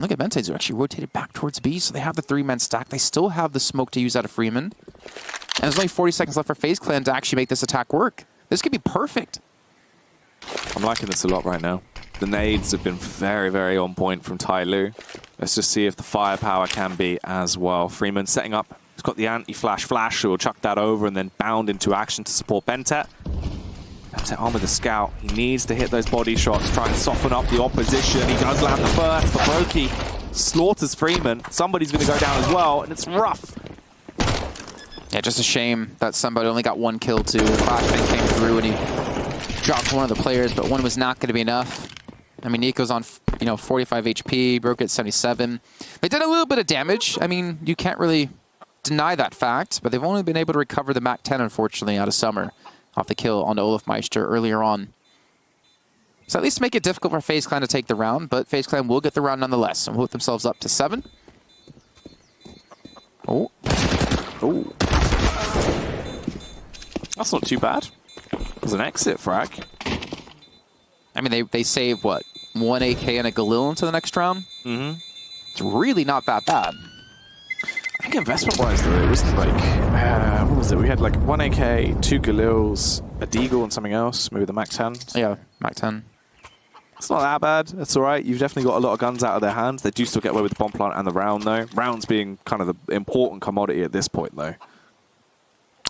Look at Mente's are actually rotated back towards B, so they have the 3-man stack. They still have the smoke to use out of Freeman. And there's only 40 seconds left for FaZe Clan to actually make this attack work. This could be perfect. I'm liking this a lot right now. The nades have been very, very on point from Tyloo. Let's just see if the firepower can be as well. Freeman setting up. He's got the anti-flash flash, so he'll chuck that over and then bound into action to support Bentet. Bentet on with the scout. He needs to hit those body shots, try and soften up the opposition. He does land the first, but Brokey slaughters Freeman. Somebody's going to go down as well, and it's rough. Yeah, just a shame that somebody only got 1 kill too. The flashbang came through and he dropped one of the players, but one was not going to be enough. I mean, Nico's on 45 HP, broke at 77. They did a little bit of damage. I mean, you can't really deny that fact, but they've only been able to recover the MAC 10, unfortunately, out of Summer off the kill on Olaf Meister earlier on. So at least make it difficult for FaZe Clan to take the round, but FaZe Clan will get the round nonetheless and put themselves up to 7. Oh. Oh. That's not too bad. It was an exit frag. I mean, they save, what, 1 AK and a Galil into the next round? Mm-hmm. It's really not that bad. I think investment-wise, though, it wasn't like... what was it? We had like 1 AK, 2 Galils, a Deagle, and something else. Maybe the MAC 10. Yeah, MAC 10. It's not that bad. That's all right. You've definitely got a lot of guns out of their hands. They do still get away with the bomb plant and the round, though. Rounds being kind of the important commodity at this point, though.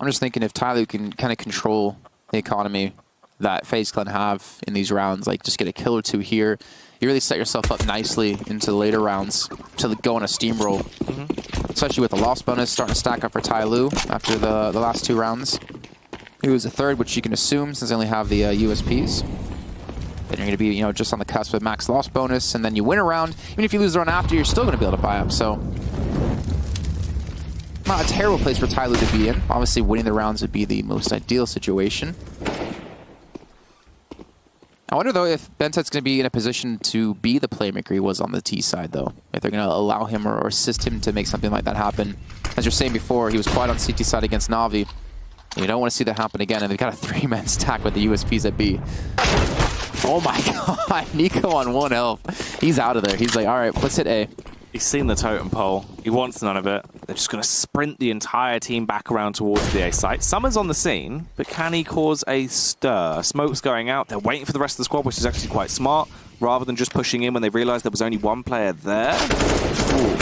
I'm just thinking if Tyloo can kind of control the economy that FaZe Clan have in these rounds, like just get a kill or 2 here, you really set yourself up nicely into the later rounds to go on a steamroll. Especially with the loss bonus starting to stack up for Tyloo after the last 2 rounds. He was a third, which you can assume since they only have the USPs. Then you're going to be, just on the cusp of max loss bonus, and then you win a round. Even if you lose the round after, you're still going to be able to buy up. So, not a terrible place for Tyloo to be in. Obviously, winning the rounds would be the most ideal situation. I wonder, though, if Bentet's going to be in a position to be the playmaker he was on the T side, though. If they're going to allow him or assist him to make something like that happen. As you're saying before, he was quite on CT side against Na'Vi. And you don't want to see that happen again. And they've got a 3-man stack with the USPs at B. Oh my god, Nico on 1 health. He's out of there. He's like, all right, let's hit A. He's seen the totem pole. He wants none of it. They're just going to sprint the entire team back around towards the A site. Summer's on the scene, but can he cause a stir? Smoke's going out. They're waiting for the rest of the squad, which is actually quite smart, rather than just pushing in when they realized there was only 1 player there. Ooh.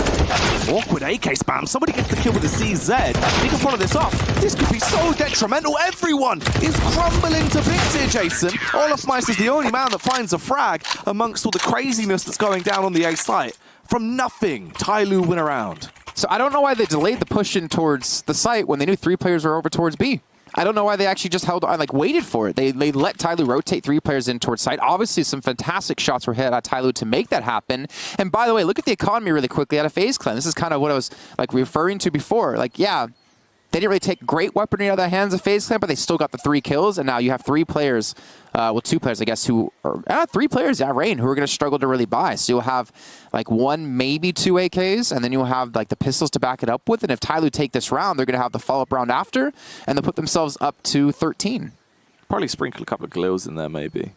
Awkward AK spam. Somebody gets the kill with the CZ. He can follow this up. This could be so detrimental. Everyone is crumbling to bits here, Jason. Olaf Meister is the only man that finds a frag amongst all the craziness that's going down on the A site. From nothing, Tyloo win a round. So I don't know why they delayed the push in towards the site when they knew 3 players were over towards B. I don't know why they actually just held on, waited for it. They let Tyloo rotate 3 players in towards site. Obviously, some fantastic shots were hit at Tyloo to make that happen. And by the way, look at the economy really quickly out of FaZe Clan. This is kind of what I was referring to before. Yeah, they didn't really take great weaponry out of the hands of FaZe Clan, but they still got the 3 kills. And now you have 3 players, 2 players, I guess, who are 3 players, Rain, who are going to struggle to really buy. So you'll have 1, maybe 2 AKs, and then you'll have the pistols to back it up with. And if Tyloo take this round, they're going to have the follow-up round after, and they'll put themselves up to 13. Probably sprinkle a couple of Galils in there, maybe.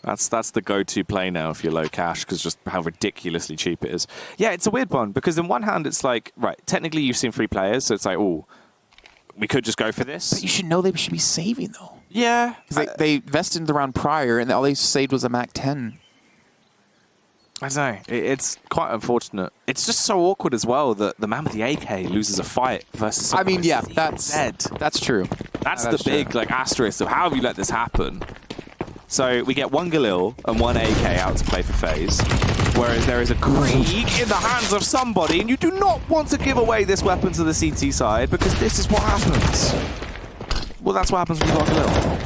That's the go-to play now if you're low cash, because just how ridiculously cheap it is. Yeah, it's a weird one, because in one hand, it's right, technically you've seen 3 players, so it's oh, we could just go for this. But you should know they should be saving, though. Yeah. They vested the round prior, and all they saved was a MAC 10. I don't know. It's quite unfortunate. It's just so awkward as well that the man with the AK loses a fight versus someone I mean, yeah, that's true. That's the big asterisk of how have you let this happen. So we get 1 Galil and 1 AK out to play for FaZe, whereas there is a Krieg in the hands of somebody, and you do not want to give away this weapon to the CT side, because this is what happens. Well, that's what happens when you got Galil.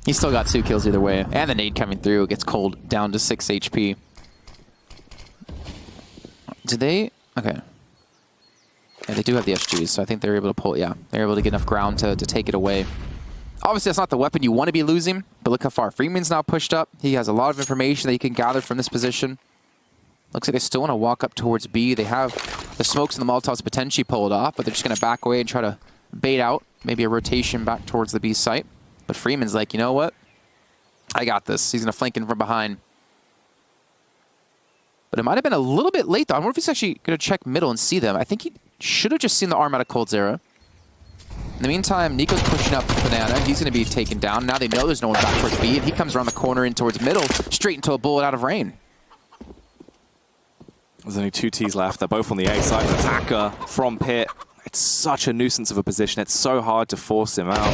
He still got 2 kills either way, and the nade coming through gets cold down to 6 HP. Did they? Okay. Yeah, they do have the SGs, so I think they're able to pull, yeah. They're able to get enough ground to take it away. Obviously, that's not the weapon you want to be losing, but look how far. Freeman's now pushed up. He has a lot of information that he can gather from this position. Looks like they still want to walk up towards B. They have the smokes and the Molotovs potentially pulled off, but they're just going to back away and try to bait out maybe a rotation back towards the B site. But Freeman's like, you know what? I got this. He's going to flank in from behind. But it might have been a little bit late, though. I wonder if he's actually going to check middle and see them. I think he should have just seen the arm out of coldzera. In the meantime, Nico's pushing up Banana. He's going to be taken down. Now they know there's no one back towards B, and he comes around the corner in towards middle, straight into a bullet out of rain. There's only 2 Ts left. They're both on the A side. Attacker from pit. It's such a nuisance of a position. It's so hard to force him out.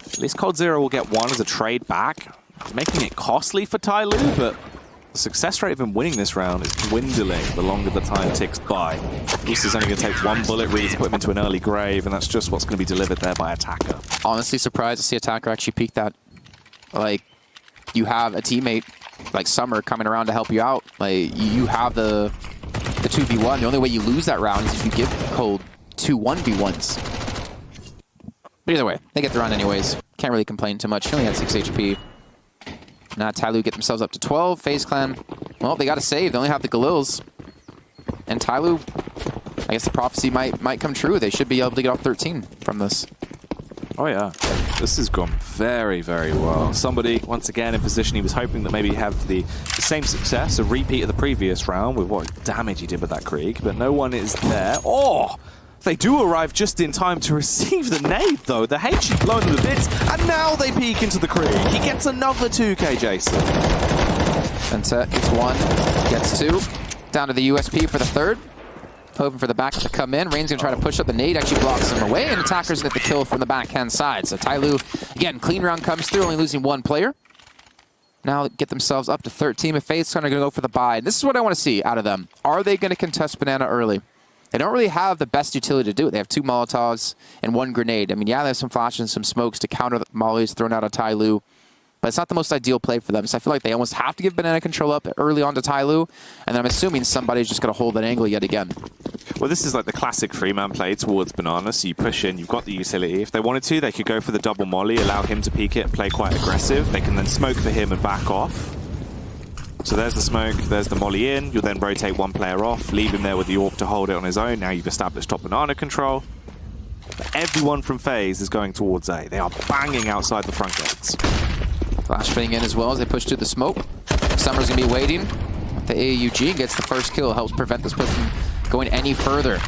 At least coldzera will get one as a trade back. It's making it costly for Tyloo, but the success rate of him winning this round is dwindling the longer the time ticks by. At least he's only going to take 1 bullet really to put him into an early grave, and that's just what's going to be delivered there by Attacker. Honestly surprised to see Attacker actually peek that. Like, you have a teammate like Summer coming around to help you out. Like, you have the 2v1. The only way you lose that round is if you give Cold 2 1v1s. But either way, they get the round anyways. Can't really complain too much. He only had 6 HP. Now Tyloo get themselves up to 12. FaZe Clan, well, they got to save. They only have the Galils. And Tyloo, I guess the prophecy might come true. They should be able to get off 13 from this. Oh yeah, this has gone very, very well. Somebody, once again, in position, he was hoping that maybe he'd have the same success, a repeat of the previous round with what damage he did with that Krieg, but no one is there. Oh! They do arrive just in time to receive the nade, though. The H is blown to the bits, and now they peek into the Krieg. He gets another 2k, Jason. Benta gets 1, gets 2. Down to the USP for the 3rd. Hoping for the back to come in. Rain's going to try to push up the nade, actually blocks him away, and Attacker's get the kill from the backhand side. So Tyloo, again, clean round comes through, only losing 1 player. Now get themselves up to 13. If FaZe Clan are going to go for the buy. This is what I want to see out of them. Are they going to contest Banana early? They don't really have the best utility to do it. They have 2 Molotovs and 1 grenade. I mean, yeah, they have some flashes and some smokes to counter the mollies thrown out of Tyloo, but it's not the most ideal play for them. So I feel like they almost have to give Banana control up early on to Tyloo, and then I'm assuming somebody's just going to hold that angle yet again. Well, this is like the classic three-man play towards Banana, so you push in, you've got the utility. If they wanted to, they could go for the double molly, allow him to peek it and play quite aggressive. They can then smoke for him and back off. So there's the smoke, there's the molly in. You'll then rotate 1 player off, leave him there with the AWP to hold it on his own. Now you've established top Banana control. But everyone from FaZe is going towards A. They are banging outside the front gates. Flashbang in as well as they push through the smoke. Summer's going to be waiting. The AUG gets the first kill, helps prevent this push from going any further.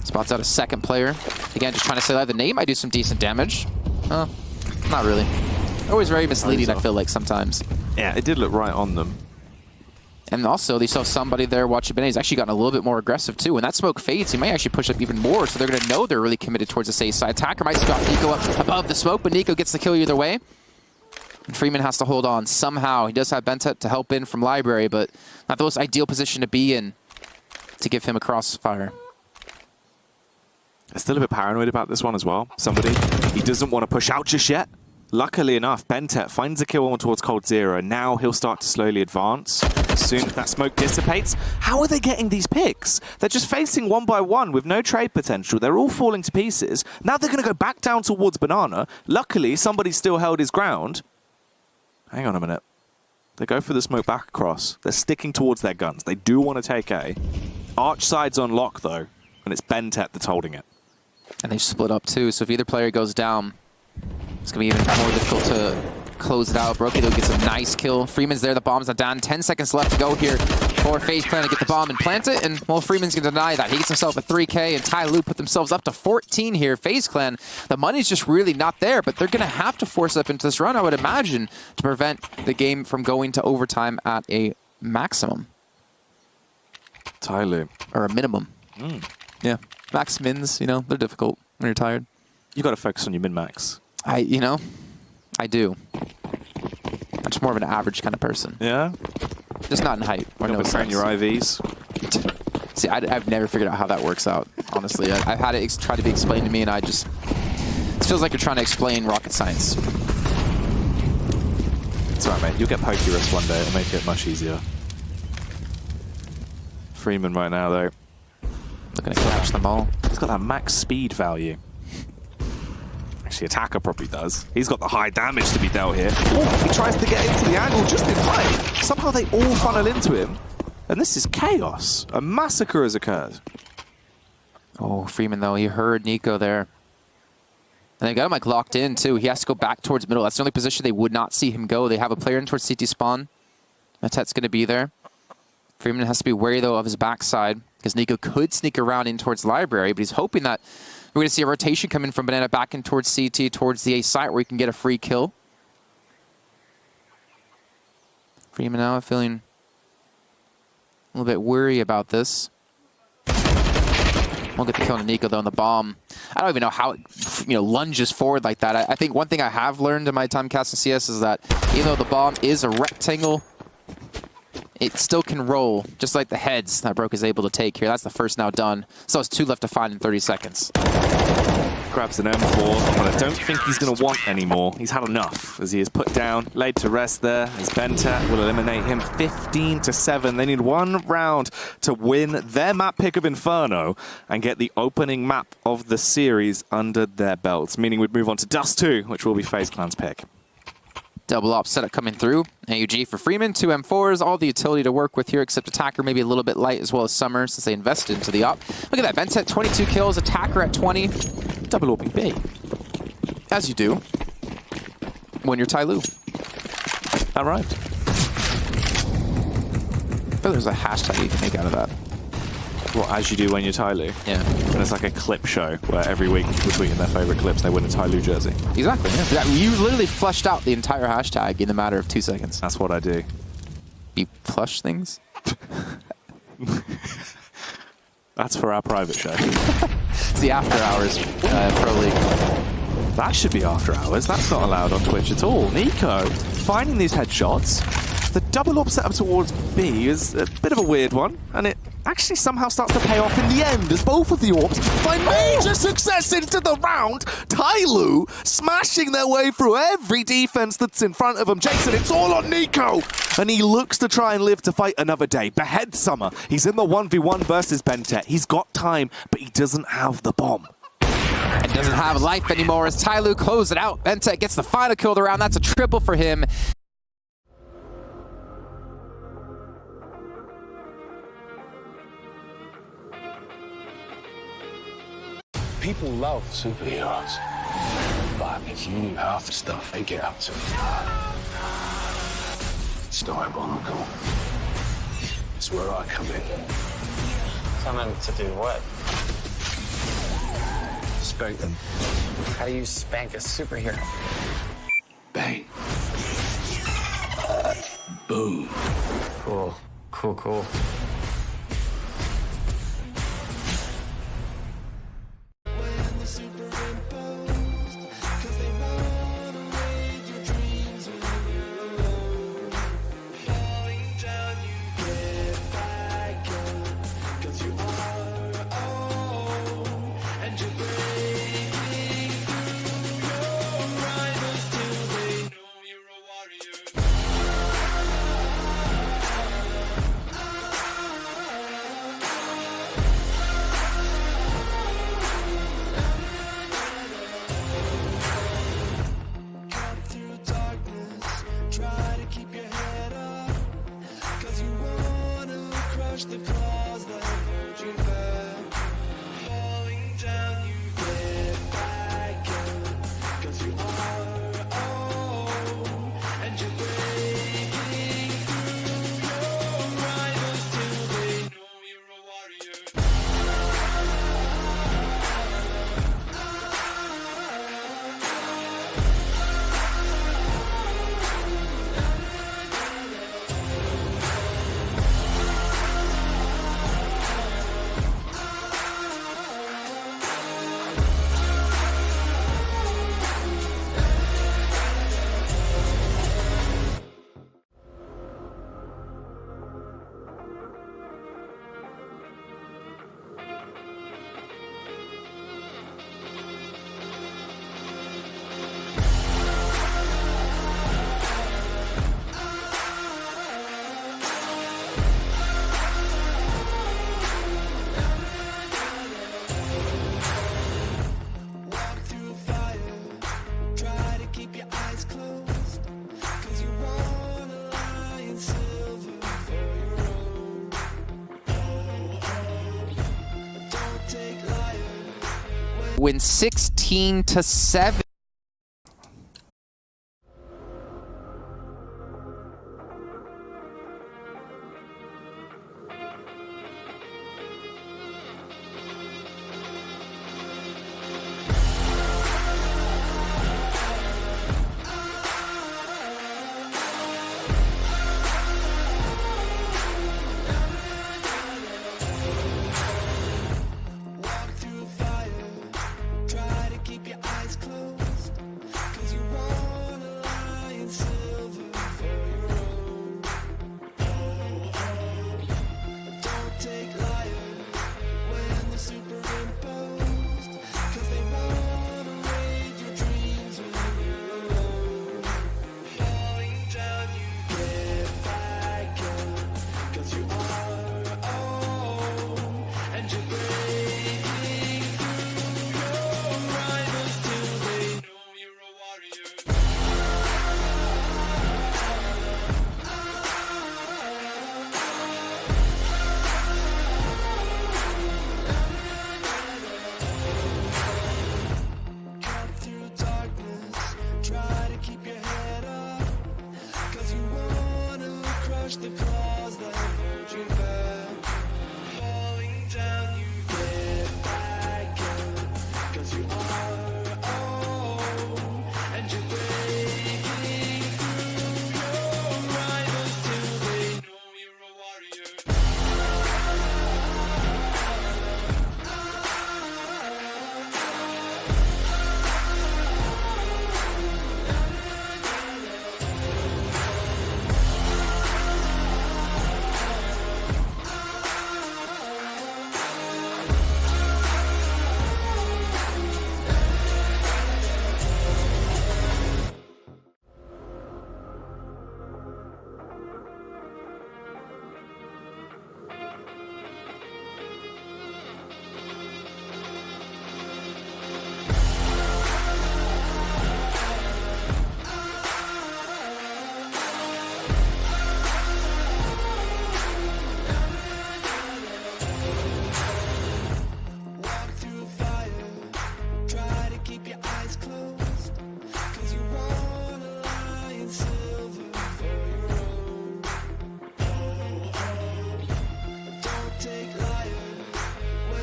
Spots out a 2nd player. Again, just trying to say that the name might do some decent damage. Not really. Always very misleading, I feel like, sometimes. Yeah, it did look right on them. And also, they saw somebody there watching Benny. He's actually gotten a little bit more aggressive, too. When that smoke fades, he might actually push up even more, so they're going to know they're really committed towards the safe side. Attacker might stop Nico up above the smoke, but Nico gets the kill either way. And Freeman has to hold on somehow. He does have Benta to help in from Library, but not the most ideal position to be in to give him a crossfire. I'm still a bit paranoid about this one as well. Somebody, he doesn't want to push out just yet. Luckily enough, Bentet finds a kill on towards coldzera. Now he'll start to slowly advance. As soon as that smoke dissipates, how are they getting these picks? They're just facing 1 by 1 with no trade potential. They're all falling to pieces. Now they're going to go back down towards Banana. Luckily, somebody still held his ground. Hang on a minute. They go for the smoke back across. They're sticking towards their guns. They do want to take A. Arch side's on lock, though, and it's Bentet that's holding it. And they split up, too, so if either player goes down, it's going to be even more difficult to close it out. Brokey, though, gets a nice kill. Freeman's there. The bomb's not down. 10 seconds left to go here for FaZe Clan to get the bomb and plant it. And, well, Freeman's going to deny that. He gets himself a 3K, and Tyloo put themselves up to 14 here. FaZe Clan, the money's just really not there, but they're going to have to force up into this run, I would imagine, to prevent the game from going to overtime at a maximum. Tyloo. Or a minimum. Yeah. Max mins, you know, they're difficult when you're tired. You got to focus on your min-max. I do. I'm just more of an average kind of person. Yeah? Just not in height. Or no sense. Your IVs. See, I've never figured out how that works out, honestly. I've had it try to be explained to me, and it feels like you're trying to explain rocket science. It's alright, mate. You'll get Pokérus one day. It'll make it much easier. Freeman right now, though. Looking to catch them all. He's got that max speed value. Actually, Attacker probably does. He's got the high damage to be dealt here. Oh, he tries to get into the angle just in time. Somehow they all funnel into him. And this is chaos. A massacre has occurred. Oh, Freeman, though. He heard Nico there. And they got him like locked in too. He has to go back towards middle. That's the only position they would not see him go. They have a player in towards CT spawn. Matet's going to be there. Freeman has to be wary though of his backside because Nico could sneak around in towards library, but he's hoping that we're going to see a rotation come in from Banana back in towards CT, towards the A site where he can get a free kill. Freeman now feeling a little bit worried about this. Won't get the kill on Nico though on the bomb. I don't even know how it lunges forward like that. I think one thing I have learned in my time casting CS is that even though the bomb is a rectangle, it still can roll, just like the heads that Broke is able to take here. That's the first now done. So it's 2 left to find in 30 seconds. Grabs an M4, but I don't think he's going to want any more. He's had enough as he is put down, laid to rest there. As Benta will eliminate him 15-7. They need 1 round to win their map pick of Inferno and get the opening map of the series under their belts, meaning we'd move on to Dust 2, which will be FaZe Clan's pick. Double op setup coming through. AUG for Freeman, 2 M4s, all the utility to work with here, except Attacker maybe a little bit light as well as Summer since they invested into the op. Look at that, Benta 22 kills, Attacker at 20. Double oping B. As you do when you're Ty Lue. All right. I feel there's a hashtag you can make out of that. Well, as you do when you're Ty Lue. Yeah. And it's like a clip show where every week people tweet in their favorite clips and they win a Ty Lue jersey. Exactly. Yeah. You literally flushed out the entire hashtag in a matter of 2 seconds. That's what I do. You flush things? That's for our private show. It's the After Hours Pro League. That should be after hours. That's not allowed on Twitch at all. Nico finding these headshots. The double op setup towards B is a bit of a weird one, and it actually somehow starts to pay off in the end as both of the orbs find major success into the round. Ty Lue smashing their way through every defense that's in front of them. Jason, it's all on Nico, and he looks to try and live to fight another day. Behead Summer. He's in the 1v1 versus Bentet. He's got time, but he doesn't have the bomb. And doesn't have life anymore as Ty Lue closes it out. Bentet gets the final kill of the round. That's a triple for him. People love superheroes, but if you knew half the stuff they get up to, it's diabolical. It's where I come in. Coming to do what? Spank them. How do you spank a superhero? Bang. Boom. Cool. Cool, cool. Win 16 14-7.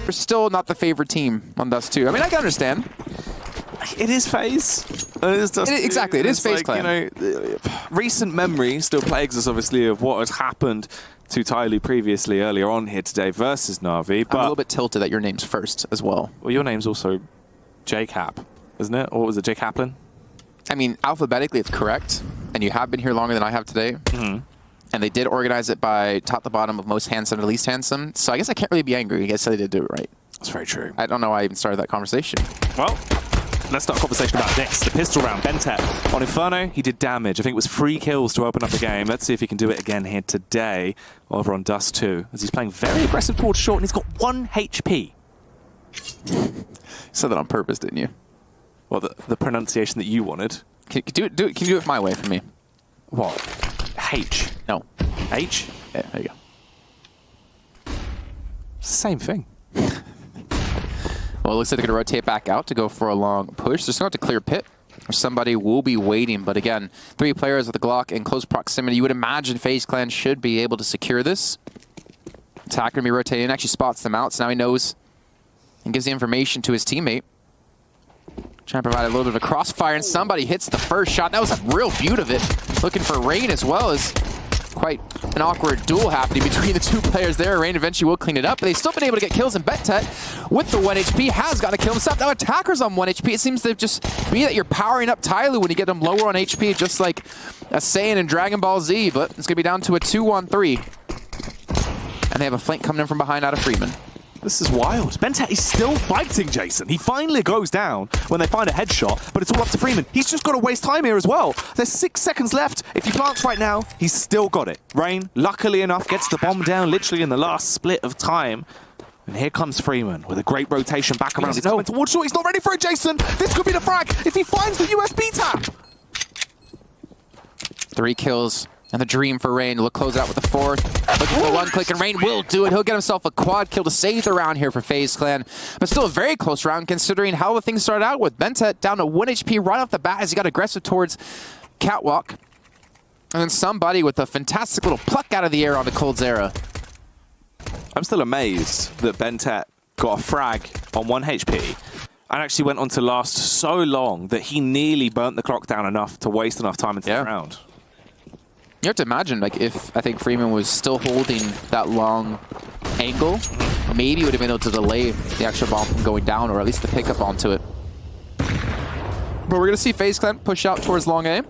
We're still not the favorite team on Dust 2. I mean, I can understand. It is FaZe. It is Dust 2. Exactly, it is FaZe like, Clan. You know, recent memory still plagues us, obviously, of what has happened to Tylu previously earlier on here today versus Na'Vi. But I'm a little bit tilted that your name's first as well. Well, your name's also J-Cap, isn't it? Or was it J Kaplan? I mean, alphabetically, it's correct. And you have been here longer than I have today. Mm-hmm. And they did organize it by top to bottom of most handsome to least handsome. So I guess I can't really be angry. I guess they did do it right. That's very true. I don't know why I even started that conversation. Well, let's start a conversation about this. The pistol round. Bentet on Inferno, he did damage. I think it was 3 kills to open up the game. Let's see if he can do it again here today over on Dust 2, as he's playing very aggressive towards short, and he's got 1 HP. You said that on purpose, didn't you? Well, the pronunciation that you wanted. Can you do it my way for me? What? H. No. H? Yeah, there you go. Same thing. Well, it looks like they're going to rotate back out to go for a long push. They're still going to clear pit. Or somebody will be waiting. But again, 3 players with the Glock in close proximity. You would imagine FaZe Clan should be able to secure this. Attacker going to be rotating in. Actually spots them out. So now he knows and gives the information to his teammate. Trying to provide a little bit of a crossfire. And somebody hits the first shot. That was a real beaut of it. Looking for Rain as well as quite an awkward duel happening between the 2 players there. Rain eventually will clean it up, but they've still been able to get kills, and Bentet with the 1 HP has got to kill himself. Now Attacker's on 1 HP. It seems to just be that you're powering up Tylu when you get him lower on HP, just like a Saiyan in Dragon Ball Z, but it's going to be down to a 2-on-3. And they have a flank coming in from behind out of Freeman. This is wild. Bentet is still fighting Jason. He finally goes down when they find a headshot, but it's all up to Freeman. He's just got to waste time here as well. There's 6 seconds left. If he plants right now, he's still got it. Rain, luckily enough, gets the bomb down literally in the last split of time. And here comes Freeman with a great rotation back around. He's coming towards short. He's not ready for it, Jason. This could be the frag if he finds the USB tap. 3 kills And the dream for Rain. Look, close it out with the fourth. Looking for one click, and Rain will do it. He'll get himself a quad kill to save the round here for FaZe Clan. But still a very close round considering how the things started out with. Bentet down to 1 HP right off the bat as he got aggressive towards Catwalk. And then somebody with a fantastic little pluck out of the air onto coldzera. I'm still amazed that Bentet got a frag on 1 HP and actually went on to last so long that he nearly burnt the clock down enough to waste enough time into the round. You have to imagine, like, if I think Freeman was still holding that long angle, maybe he would have been able to delay the actual bomb from going down, or at least the pickup onto it. But we're going to see FaZe Clan push out towards long A.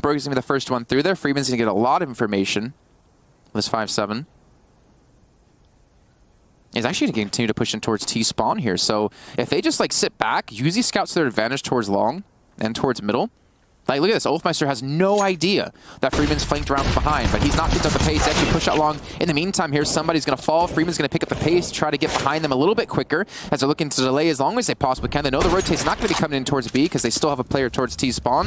Brogy's going to be the first one through there. Freeman's going to get a lot of information. This 5-7. He's actually going to continue to push in towards T-spawn here. So if they just, like, sit back, use these scouts to their advantage towards long and towards middle. Like, look at this. Olfmeister has no idea that Freeman's flanked around from behind, but he's not picked up the pace. They actually push out long. In the meantime here, somebody's going to fall. Freeman's going to pick up the pace, try to get behind them a little bit quicker as they're looking to delay as long as they possibly can. They know the rotate's not going to be coming in towards B because they still have a player towards T-spawn.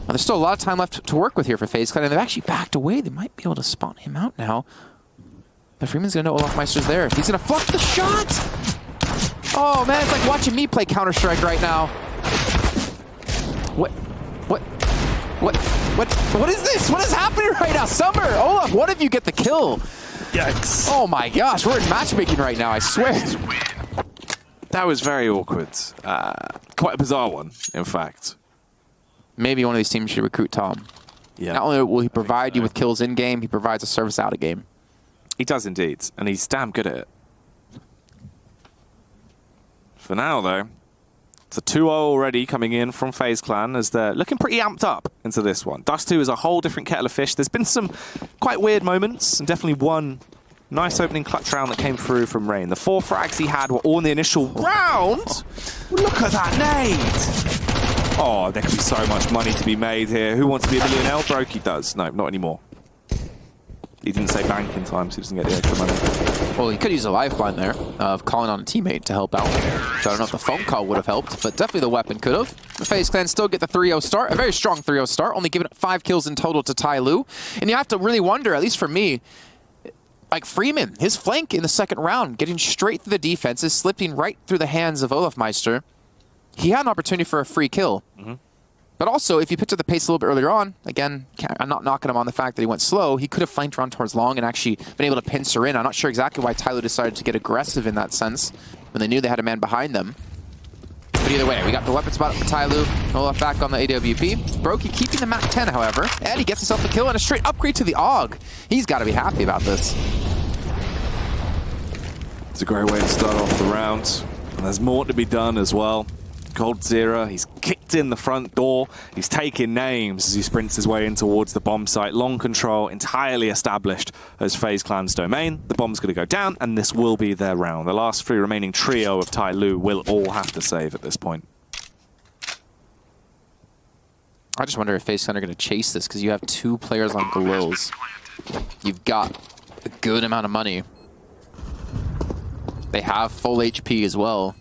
There's still a lot of time left to work with here for FaZe Clan, and they've actually backed away. They might be able to spawn him out now. But Freeman's going to know Olfmeister's there. He's going to fluff the shot! Oh, man, it's like watching me play Counter-Strike right now. What is this? What is happening right now? Summer, Olaf, one of you get the kill. Yikes. Oh my gosh, we're in matchmaking right now, I swear. That was very awkward. Quite a bizarre one, in fact. Maybe one of these teams should recruit Tom. Yeah. Not only will he provide you with kills in-game, he provides a service out-of-game. He does indeed, and he's damn good at it. For now, though, it's a 2-0 already coming in from FaZe Clan as they're looking pretty amped up into this one. Dust 2 is a whole different kettle of fish. There's been some quite weird moments, and definitely one nice opening clutch round that came through from Rain. The 4 frags he had were all in the initial round. Look at that nade! Oh, there could be so much money to be made here. Who wants to be a millionaire? Brokey does. No, not anymore. He didn't say bank in time, so he doesn't get the extra money. Well, he could use a lifeline there of calling on a teammate to help out. So I don't know if the phone call would have helped, but definitely the weapon could have. The FaZe Clan still get the 3-0 start, a very strong 3-0 start, only giving up 5 kills in total to Tyloo. And you have to really wonder, at least for me, like Freeman, his flank in the second round, getting straight through the defenses, slipping right through the hands of Olafmeister. He had an opportunity for a free kill. But also, if you picked up the pace a little bit earlier on, again, I'm not knocking him on the fact that he went slow. He could have flanked around towards long and actually been able to pincer in. I'm not sure exactly why Tyloo decided to get aggressive in that sense when they knew they had a man behind them. But either way, we got the weapon spot for Tyloo. Olaf back on the AWP. Brokey keeping the MAC 10, however. And he gets himself a kill and a straight upgrade to the AUG. He's got to be happy about this. It's a great way to start off the round. And there's more to be done as well. coldzera, he's kicked in the front door. He's taking names as he sprints his way in towards the bomb site. Long control, entirely established as FaZe Clan's domain. The bomb's going to go down, and this will be their round. The last 3 remaining trio of Tyloo will all have to save at this point. I just wonder if FaZe Clan are going to chase this, because you have 2 players on Galils. You've got a good amount of money. They have full HP as well.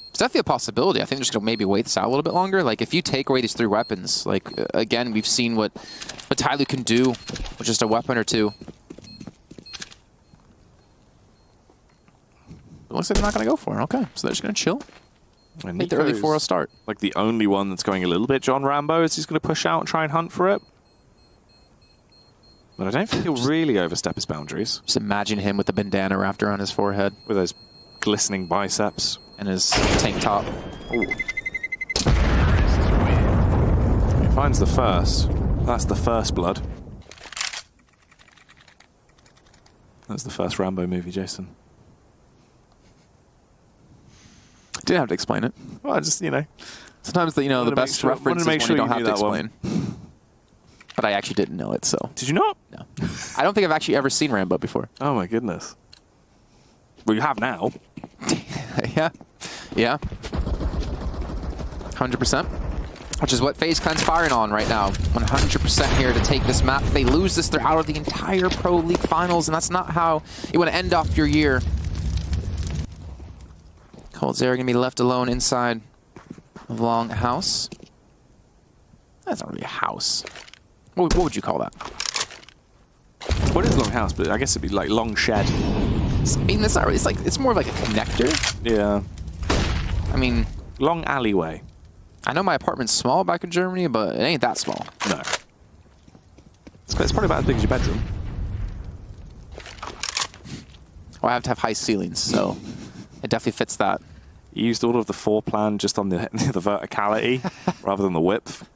It's definitely a possibility. I think they're just going to maybe wait this out a little bit longer. Like, if you take away these 3 weapons, like, again, we've seen what Tyloo can do with just a weapon or 2. It looks like they're not going to go for it. Okay, so they're just going to chill. And Make the early 4-0 start. Like the only one that's going a little bit John Rambo is he's going to push out and try and hunt for it. But I don't think he'll really overstep his boundaries. Just imagine him with the bandana wrapped around his forehead. With those glistening biceps. And his tank top. Ooh. He finds the first. That's the first blood. That's the first Rambo movie, Jason. Didn't have to explain it. Well, just, you know. Sometimes, the best references when you don't have to explain. But I actually didn't know it, so. Did you not? No. I don't think I've actually ever seen Rambo before. Oh, my goodness. Well, you have now. Yeah. Yeah. 100%. Which is what FaZe Clan's firing on right now. 100% here to take this map. If they lose this, they're out of the entire Pro League Finals, and that's not how you want to end off your year. coldzera going to be left alone inside of Long House. That's not really a house. What would you call that? What is long house? But I guess it'd be like long shed. I mean, that's not really, it's more of like a connector. Yeah. I mean, Long alleyway. I know my apartment's small back in Germany, but it ain't that small. No. It's probably about as big as your bedroom. Well, I have to have high ceilings, so it definitely fits that. You used all of the floor plan just on the verticality rather than the width.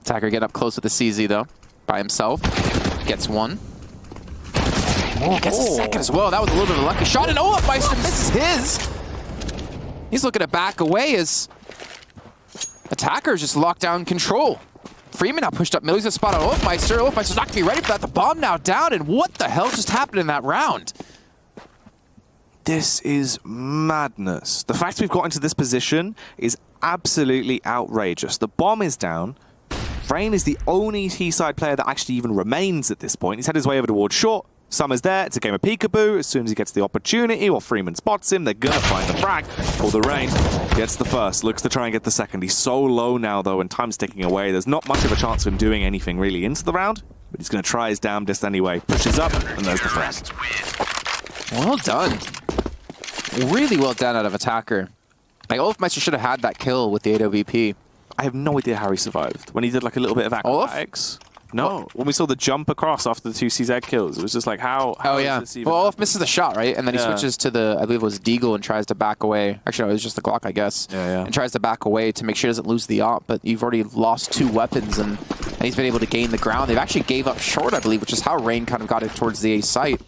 Attacker getting up close with the CZ, though, by himself. Gets one. Oh, gets a second as well. That was a little bit of a lucky shot, and Olafmeister misses his. He's looking to back away as Attacker's just locked down control. Freeman now pushed up middle. He's a spot on Olafmeister. Olafmeister's not going to be ready for that. The bomb now down, and what the hell just happened in that round? This is madness. The fact we've got into this position is absolutely outrageous. The bomb is down. Vrain is the only T-side player that actually even remains at this point. He's had his way over towards short. Summer's there. It's a game of peekaboo. As soon as he gets the opportunity or Freeman spots him, they're going to find the frag. For the rain, gets the first. Looks to try and get the second. He's so low now, though, and time's ticking away. There's not much of a chance of him doing anything really into the round, but he's going to try his damnedest anyway. Pushes up, and there's the frag. Well done. Really well done out of Attacker. Like, Olafmeister should have had that kill with the AWP. I have no idea how he survived. When he did like a little bit of acrobatics. No, when we saw the jump across after the two CZ kills, it was just like, how oh, yeah. Well, Olaf misses the shot, right? And then he switches to the, I believe it was Deagle, and tries to back away. Actually, no, it was just the Glock, I guess. Yeah. And tries to back away to make sure he doesn't lose the op. But you've already lost 2 weapons, and he's been able to gain the ground. They've actually gave up short, I believe, which is how Rain kind of got it towards the A site.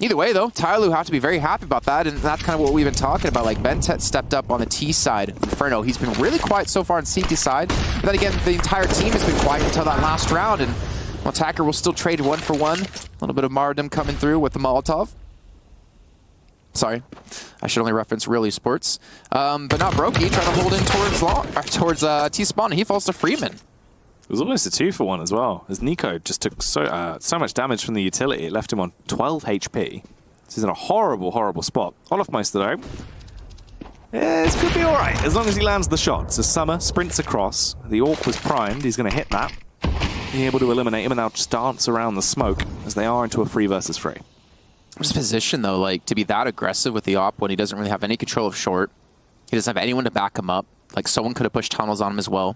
Either way, though, Tyloo have to be very happy about that, and that's kind of what we've been talking about. Like, Bentet stepped up on the T side. Inferno, he's been really quiet so far on CT side. But then again, the entire team has been quiet until that last round, and Attacker will still trade 1 for 1. A little bit of martyrdom coming through with the Molotov. Sorry, I should only reference Real Esports. But now Brokey trying to hold in towards T-spawn, and he falls to Freeman. It was almost a 2 for 1 as well, as Nico just took so much damage from the utility. It left him on 12 HP. This is in a horrible, horrible spot. Olafmeister, though, yeah, this could be all right, as long as he lands the shot. So Summer sprints across. The AWP was primed. He's going to hit that. Being able to eliminate him and now just dance around the smoke as they are into a 3 versus 3. His position, though, like, to be that aggressive with the op when he doesn't really have any control of short. He doesn't have anyone to back him up. Like, someone could have pushed tunnels on him as well.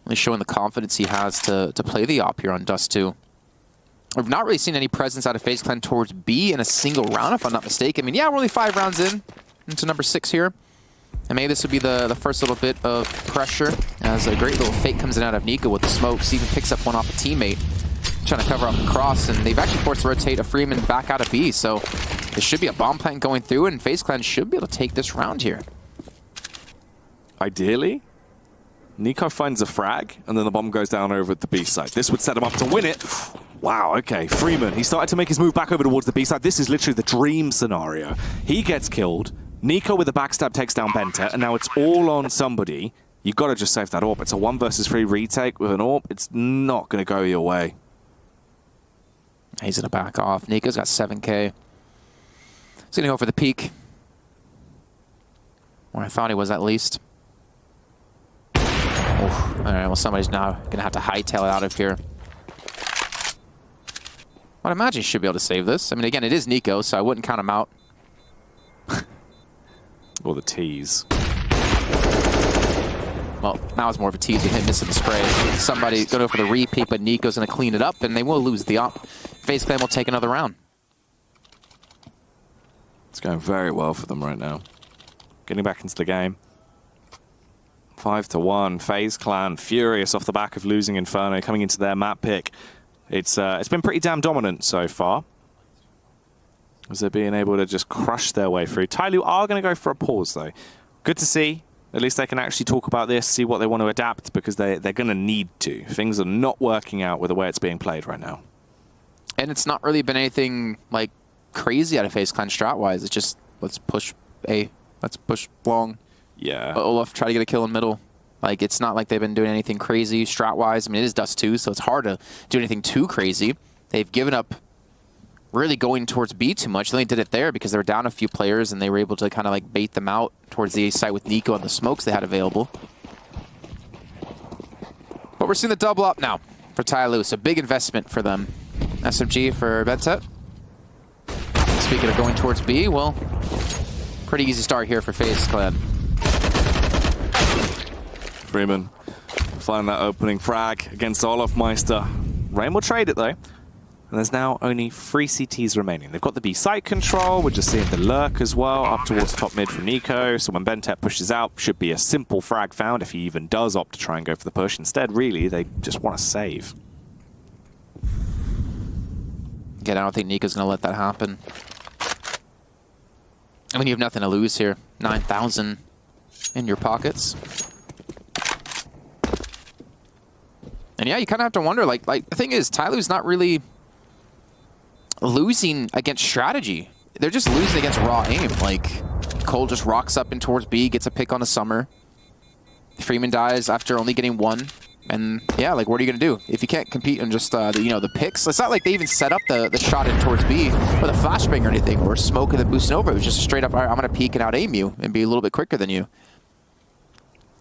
Really showing the confidence he has to play the op here on Dust 2. We've not really seen any presence out of FaZe Clan towards B in a single round, if I'm not mistaken. I mean, yeah, we're only 5 rounds into number 6 here. And maybe this would be the first little bit of pressure, as a great little fake comes in out of Nico with the smokes. He even picks up one off a teammate, trying to cover up the cross, and they've actually forced to rotate a Freeman back out of B, so there should be a bomb plant going through, and FaZe Clan should be able to take this round here. Ideally, Nico finds a frag, and then the bomb goes down over at the B side. This would set him up to win it. Wow, okay, Freeman, he started to make his move back over towards the B side. This is literally the dream scenario. He gets killed. Nico with a backstab takes down Bentet, and now it's all on somebody. You've got to just save that AWP. It's a 1 versus 3 retake with an AWP. It's not going to go your way. He's going to back off. Nico's got 7K. He's going to go for the peak. Or I thought he was, at least. Oof. All right, well, somebody's now going to have to hightail it out of here. I'd imagine he should be able to save this. I mean, again, it is Nico, so I wouldn't count him out. Or the tease. Well, now it's more of a tease with him missing the spray. Somebody going to go for the repeat, but Nico's going to clean it up, and they will lose the op. FaZe Clan will take another round. It's going very well for them right now. Getting back into the game. 5-1. FaZe Clan furious off the back of losing Inferno, coming into their map pick. It's been pretty damn dominant so far, as they're being able to just crush their way through. Tyloo are going to go for a pause, though. Good to see. At least they can actually talk about this, see what they want to adapt, because they're going to need to. Things are not working out with the way it's being played right now. And it's not really been anything, like, crazy out of FaZe Clan strat-wise. It's just, let's push A, let's push long. Yeah. But Olaf try to get a kill in middle. Like, it's not like they've been doing anything crazy strat-wise. I mean, it is Dust 2, so it's hard to do anything too crazy. They've given up really going towards B too much. They only did it there because they were down a few players, and they were able to kind of like bait them out towards the A site with Nico and the smokes they had available. But But we're seeing the double up now for Tyloo. It's a big investment for them. SMG for Bentet. Speaking of going towards B, well, pretty easy start here for FaZe Clan. Freeman find that opening frag against Olofmeister. Rain will trade it though. And there's now only 3 CTs remaining. They've got the B site control. We're just seeing the lurk as well up towards top mid from Nico. So when Bentet pushes out, should be a simple frag found if he even does opt to try and go for the push. Instead, really, they just want to save. Again, I don't think Nico's going to let that happen. I mean, you have nothing to lose here. 9,000 in your pockets. And yeah, you kind of have to wonder, like the thing is, Tyloo's not really losing against strategy. They're just losing against raw aim. Like, Cole just rocks up in towards B, gets a pick on the summer. Freeman dies after only getting 1. And yeah, like, what are you going to do? If you can't compete on just, the picks. It's not like they even set up the shot in towards B with a flashbang or anything, or smoke and then boosting over. It was just straight up, all right, I'm going to peek and out-aim you and be a little bit quicker than you.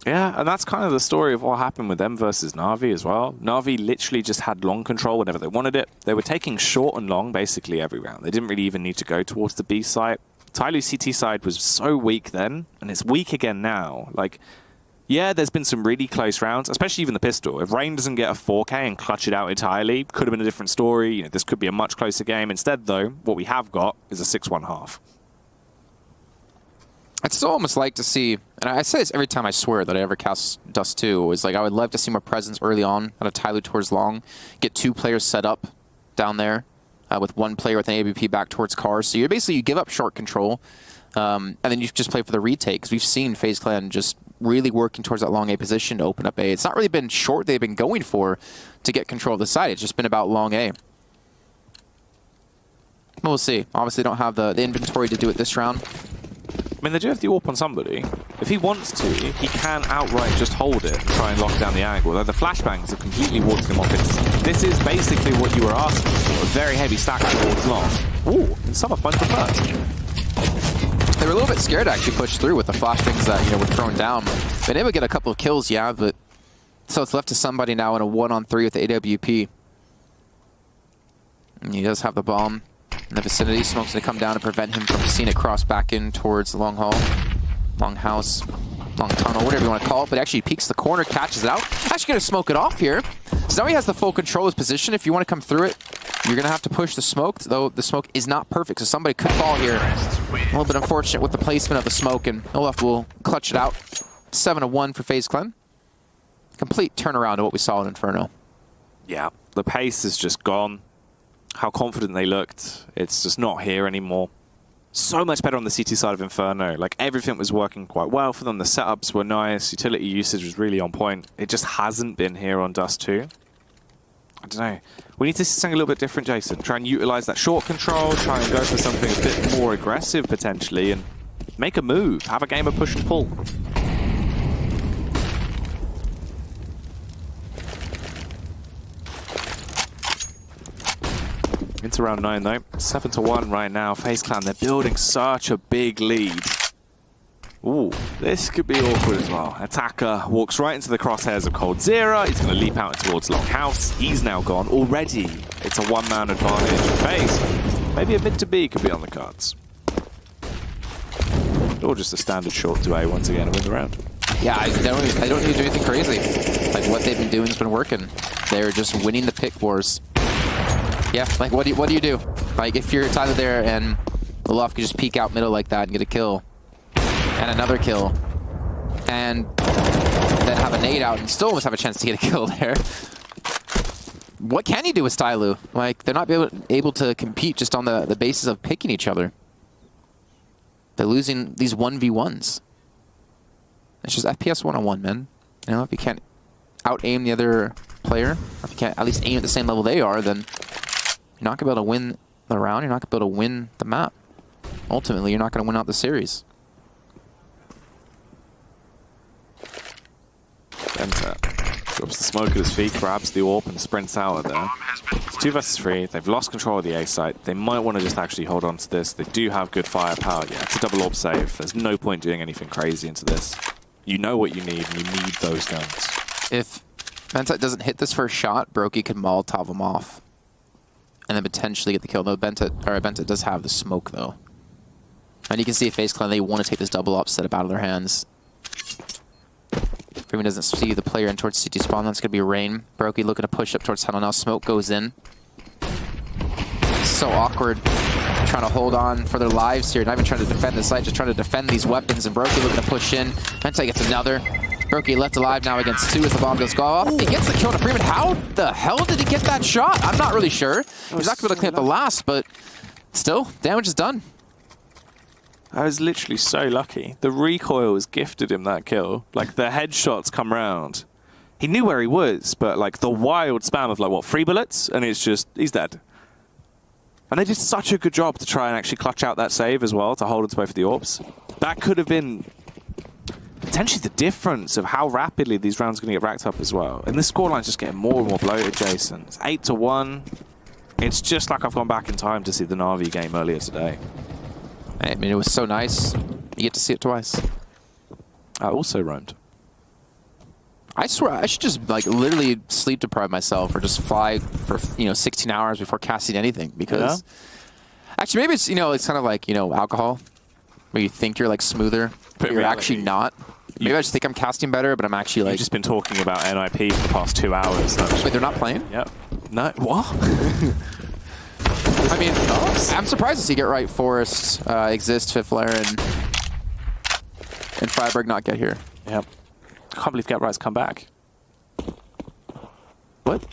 Yeah, and that's kind of the story of what happened with them versus Na'Vi as well. Na'Vi literally just had long control whenever they wanted it. They were taking short and long basically every round. They didn't really even need to go towards the B site. Tyloo's CT side was so weak then, and it's weak again now. Like, yeah, there's been some really close rounds, especially even the pistol. If Rain doesn't get a 4K and clutch it out entirely, could have been a different story. You know, this could be a much closer game. Instead, though, what we have got is a 6-1 half. I'd still almost like to see, and I say this every time I swear that I ever cast Dust 2, is like I would love to see more presence early on out of Tyloo towards long, get 2 players set up down there with 1 player with an AWP back towards cars. So you give up short control, and then you just play for the retake, because we've seen FaZe Clan just really working towards that long A position to open up A. It's not really been short they've been going for to get control of the side. It's just been about long A. But we'll see. Obviously don't have the inventory to do it this round. I mean, they do have the AWP on somebody. If he wants to, he can outright just hold it and try and lock down the angle. Though the flashbangs are completely walking him off. This is basically what you were asking for. A very heavy stack towards long. Ooh, and Summer finds the first. They were a little bit scared to actually push through with the flashbangs that were thrown down. Been able to get a couple of kills, yeah, but so it's left to somebody now in a 1-on-3 with the AWP. And he does have the bomb in the vicinity. Smoke's going to come down and prevent him from seeing it cross back in towards the long hall, long house, long tunnel, whatever you want to call it. But actually peeks the corner, catches it out. Actually going to smoke it off here. So now he has the full control of his position. If you want to come through it, you're going to have to push the smoke, though the smoke is not perfect. So somebody could fall here. A little bit unfortunate with the placement of the smoke, and Olaf will clutch it out. 7-1 for FaZe Clan. Complete turnaround of what we saw in Inferno. Yeah, the pace is just gone. How confident they looked, it's just not here anymore. So much better on the CT side of Inferno. Like, everything was working quite well for them. The setups were nice. Utility usage was really on point. It just hasn't been here on Dust 2. I don't know. We need to see something a little bit different, Jason. Try and utilize that short control. Try and go for something a bit more aggressive, potentially, and make a move. Have a game of push and pull. Into round 9 though. 7-1 right now. FaZe Clan, they're building such a big lead. Ooh, this could be awkward as well. Attacker walks right into the crosshairs of coldzera. He's going to leap out towards Longhouse. He's now gone already. It's a 1-man advantage for FaZe. Maybe a mid to B could be on the cards. Or just a standard short to A once again and win the round. Yeah, I don't need to do anything crazy. Like, what they've been doing has been working. They're just winning the pick wars. Yeah, like, what do you do? Like, if you're Tyloo there and Olaf could just peek out middle like that and get a kill, and another kill, and then have a nade out and still almost have a chance to get a kill there. What can you do with Tyloo? Like, they're not able to compete just on the basis of picking each other. They're losing these 1v1s. It's just FPS 1-on-1, man. You know, if you can't out-aim the other player, or if you can't at least aim at the same level they are, then you're not going to be able to win the round. You're not going to be able to win the map. Ultimately, you're not going to win out the series. Bentet drops the smoke at his feet, grabs the AWP and sprints out of there. It's 2 versus 3. They've lost control of the A site. They might want to just actually hold on to this. They do have good firepower. Yeah, it's a double AWP save. There's no point doing anything crazy into this. You know what you need, and you need those guns. If Benta doesn't hit this first shot, Brokey could Molotov him off. And then potentially get the kill. No, Benta does have the smoke, though. And you can see FaZe Clan, they want to take this double up, set up out of their hands. Freeman doesn't see the player in towards CT spawn. That's going to be Rain. Brokey looking to push up towards tunnel now. Smoke goes in. So awkward. Trying to hold on for their lives here. Not even trying to defend the site, just trying to defend these weapons. And Brokey looking to push in. Benta gets another. Brokey left alive now against 2 as the bomb goes off. He gets the kill to Freeman. How the hell did he get that shot? I'm not really sure. He's not going to be able to clean up the last, but still, damage is done. I was literally so lucky. The recoil has gifted him that kill. Like, the headshots come round. He knew where he was, but, like, the wild spam of, like, what, 3 bullets? And it's just, he's dead. And they did such a good job to try and actually clutch out that save as well, to hold it away for the AWPs. That could have been potentially the difference of how rapidly these rounds are going to get racked up as well. And this scoreline's just getting more and more bloated, Jason. It's 8-1. It's just like I've gone back in time to see the Na'Vi game earlier today. I mean, it was so nice. You get to see it twice. I also roamed. I swear, I should just, like, literally sleep deprive myself or just fly for, 16 hours before casting anything. Because, actually, maybe it's, it's kind of like, alcohol, where you think you're, like, smoother, but you're actually not. Maybe I just think I'm casting better, but I'm actually, like... You've just been talking about NIP for the past 2 hours. Wait, they're not playing? Yep. No, what? I mean, I'm surprised to see Get Right, Forest, Exist, Fifth Flare, and Freiburg not get here. Yep. I can't believe Get Right's come back. What?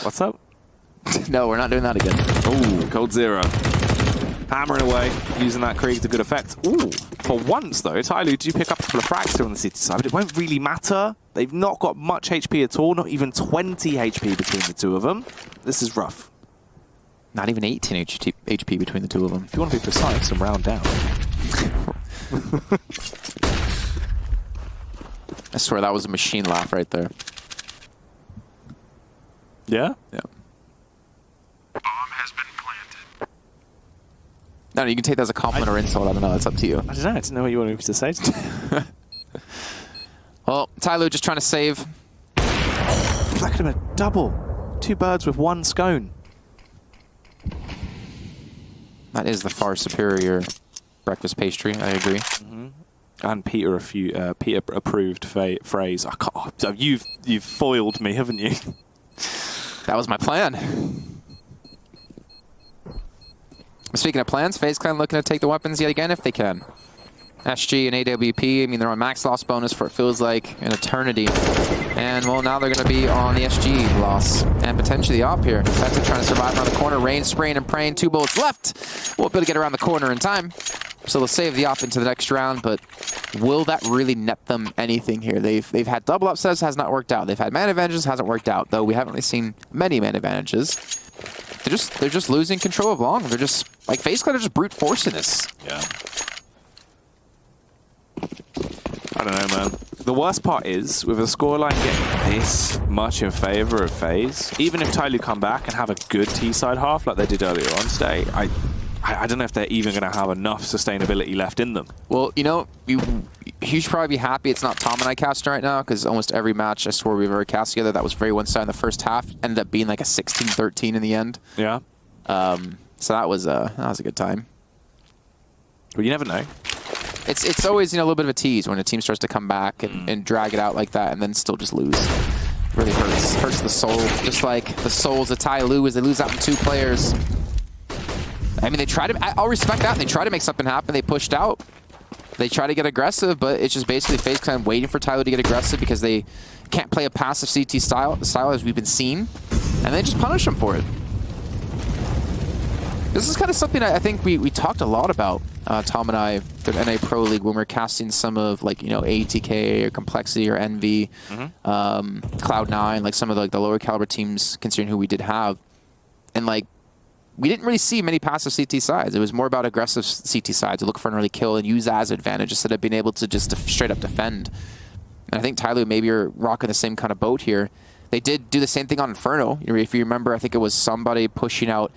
What's up? No, we're not doing that again. Ooh, Cold Zero. Hammering away, using that Krieg to good effect. Ooh, for once though, Tyloo do pick up a couple of frags here on the city side, but it won't really matter. They've not got much HP at all, not even 20 HP between the two of them. This is rough. Not even 18 HP between the two of them. If you want to be precise and round down. I swear that was a machine laugh right there. Yeah? Yeah. No, you can take that as a compliment or insult. I don't know. It's up to you. I don't know. I didn't know what you wanted me to say. Well, Tyloo just trying to save. That could have been a double. 2 birds with 1 scone. That is the far superior breakfast pastry. I agree. Mm-hmm. And Peter approved phrase. I can't, you've foiled me, haven't you? That was my plan. Speaking of plans, FaZe Clan looking to take the weapons yet again if they can. SG and AWP, I mean, they're on max loss bonus for it feels like an eternity. And, well, now they're going to be on the SG loss. And potentially the op here. Benta trying to survive around the corner. Rain spraying and praying. 2 bullets left. Won't be able to get around the corner in time. So they'll save the op into the next round, but will that really net them anything here? They've had double upsets, has not worked out. They've had man advantages, hasn't worked out. Though we haven't really seen many man advantages. They're just losing control of long. They're just, like, FaZe Clan are just brute forcing this. Yeah. I don't know, man. The worst part is, with a scoreline getting this much in favor of FaZe, even if Tyloo come back and have a good T-side half like they did earlier on today, I don't know if they're even going to have enough sustainability left in them. Well, you should probably be happy it's not Tom and I casting right now, because almost every match I swore we've ever cast together that was very one-sided in the first half ended up being like a 16-13 in the end. Yeah. So that was a good time. Well, you never know. It's always a little bit of a tease when a team starts to come back and drag it out like that and then still just lose. Really hurts the soul. Just like the souls of Tyloo as they lose out in 2 players. I mean, I'll respect that. They try to make something happen. They pushed out. They try to get aggressive, but it's just basically FaZe Clan waiting for Tyloo to get aggressive because they can't play a passive CT style as we've been seeing, and they just punish them for it. This is kind of something I think we talked a lot about, Tom and I, the NA Pro League, when we were casting some of, like, ATK or Complexity or Envy, Cloud9, like some of the lower caliber teams, considering who we did have. And, like, we didn't really see many passive CT sides. It was more about aggressive CT sides to look for an early kill and use that as an advantage instead of being able to just straight up defend. And I think Tyloo maybe are rocking the same kind of boat here. They did do the same thing on Inferno. If you remember, I think it was somebody pushing out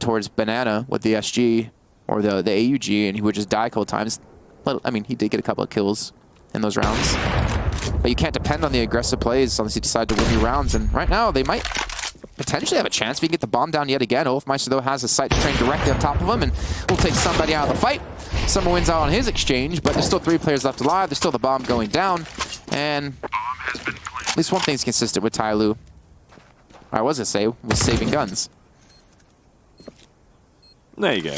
towards Banana with the SG or the AUG, and he would just die a couple times. I mean, he did get a couple of kills in those rounds. But you can't depend on the aggressive plays unless you decide to win your rounds. And right now, they might potentially have a chance if we can get the bomb down yet again. Olofmeister, though, has a sight train directly on top of him, and we'll take somebody out of the fight. Summer wins out on his exchange, but there's still 3 players left alive. There's still the bomb going down, and at least one thing's consistent with Tyloo. I was gonna say was saving guns. There you go.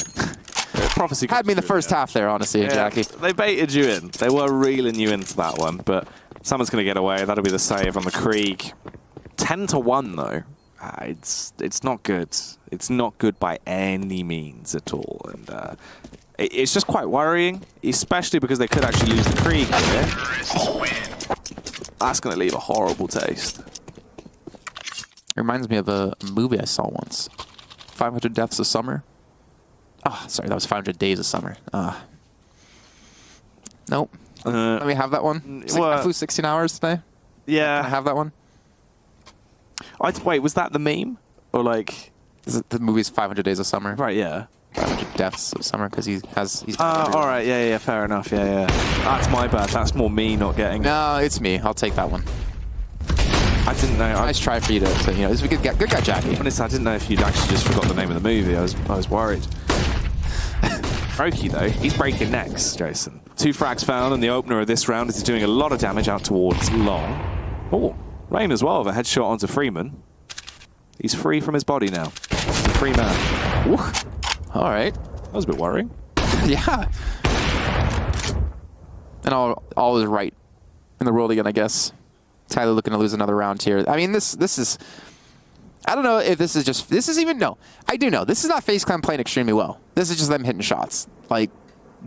Prophecy Had me in the first half there, honestly, yeah, Jackie. They baited you in. They were reeling you into that one, but someone's going to get away. That'll be the save on the Krieg. 10-1 though. It's not good. It's not good by any means at all, and it's just quite worrying, especially because they could actually lose the Krieg here. That's going to leave a horrible taste. It reminds me of a movie I saw once. 500 Deaths of Summer. Oh, sorry, that was 500 Days of Summer. Nope. Let me have that one. I flew 16 hours today. Yeah. Can I have that one? Wait, was that the meme? Or like... Is it the movie's 500 Days of Summer? Right, yeah. 500 Deaths of Summer, because he's... all right, yeah, fair enough, yeah. That's my bad. That's more me not getting... No, it's me. I'll take that one. I didn't know. Nice try for you to you know, this is a good guy, Jackie. Honestly, I didn't know if you'd actually just forgot the name of the movie. I was worried. Roki, though, he's breaking necks, Jason. 2 frags found in the opener of this round as he's doing a lot of damage out towards long. Oh, Rain as well with a headshot onto Freeman. He's free from his body now. He's a free man. Ooh. All right. That was a bit worrying. Yeah. And all is right in the world again, I guess. Tyloo looking to lose another round here. I mean, this is... I don't know if this is just... This is even... No. I do know. This is not FaZe Clan playing extremely well. This is just them hitting shots. Like,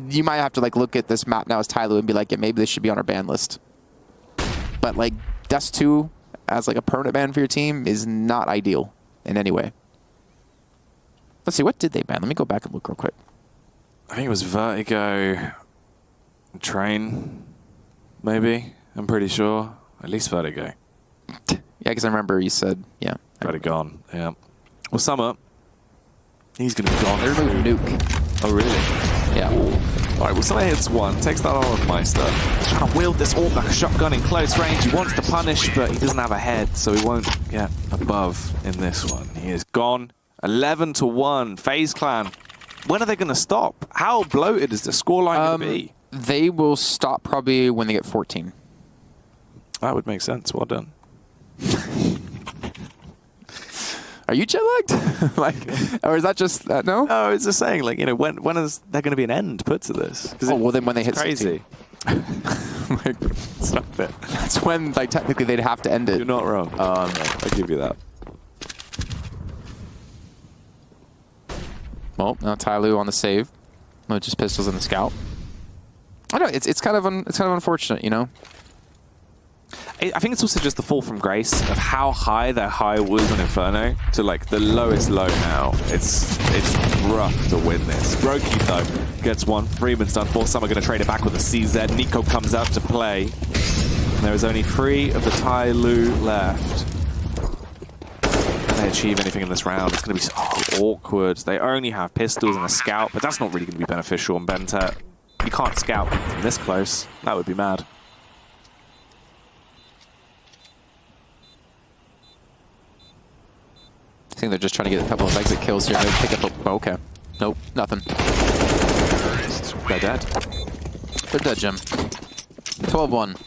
you might have to, like, look at this map now as Tyloo and be like, yeah, maybe this should be on our ban list. But, like, Dust 2 as, like, a permanent ban for your team is not ideal in any way. Let's see. What did they ban? Let me go back and look real quick. I think it was Vertigo, Train, maybe. I'm pretty sure. At least Vertigo. Yeah, because I remember you said, yeah. Vertigo gone, yeah. Well, Summer, he's going to be gone. They removed Nuke. Oh, really? Yeah. All right, well, Summer hits 1, takes that Olofmeister. He's trying to wield this orb like a shotgun in close range. He wants to punish, but he doesn't have a head, so he won't get above in this one. He is gone. 11-1. FaZe Clan. When are they going to stop? How bloated is the scoreline going to be? They will stop probably when they get 14. That would make sense. Well done. Are you jet lagged? Like, or is that just no? No, it's just saying, like, you know, when is there going to be an end put to this? Oh, well, then when they hit crazy. like, Stop it. that's when, like, technically they'd have to end it. You're not wrong. No, I'll give you that. Well, now Tyloo on the save. No, just pistols in the scout. I don't know. It's kind of unfortunate, you know. I think it's also just the fall from grace of how high their high was on Inferno to like the lowest low now. It's rough to win this. Roki though gets 1. Freeman's done 4. Some are going to trade it back with a CZ. Nico comes out to play. And there is only 3 of the Tyloo left. Can they achieve anything in this round? It's going to be so awkward. They only have pistols and a scout, but that's not really going to be beneficial on Bentet. You can't scout from this close. That would be mad. I think they're just trying to get a couple of exit kills here. Maybe pick up a... Okay. Nope. Nothing. They're dead. They're dead, Jim. 12-1.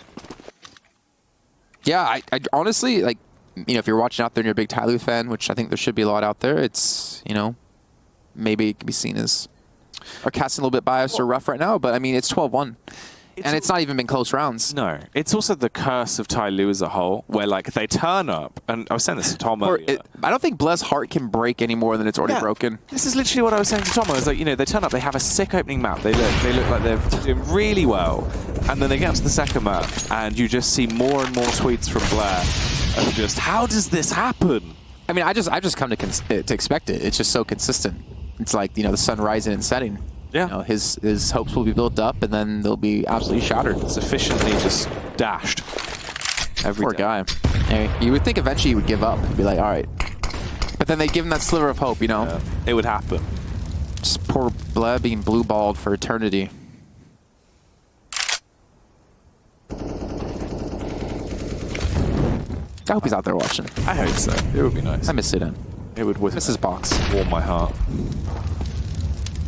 Yeah, I honestly, like, you know, if you're watching out there and you're a big Tyloo fan, which I think there should be a lot out there, it's, you know, maybe it can be seen as... Or casting a little bit biased or rough right now, but I mean, it's 12-1. And it's not even been close rounds. No. It's also the curse of Tyloo as a whole, where, like, they turn up, and I was saying this to Tom earlier. I don't think Bless heart can break any more than it's already broken. This is literally what I was saying to Tom. I was like, you know, they turn up, they have a sick opening map. They look like they're doing really well. And then they get to the second map, and you just see more and more tweets from Blair of just, how does this happen? I mean, I just come to expect it. It's just so consistent. It's like, you know, the sun rising and setting. Yeah. You know, his hopes will be built up, and then they'll be absolutely shattered. Sufficiently just dashed. Poor guy. Yeah, you would think eventually he would give up and be like, all right. But then they give him that sliver of hope, you know? Yeah, it would happen. Just poor Bleb being blue-balled for eternity. I hope he's out there watching. I hope so. It would be nice. I miss Sudan. It would Miss his box. warm my heart.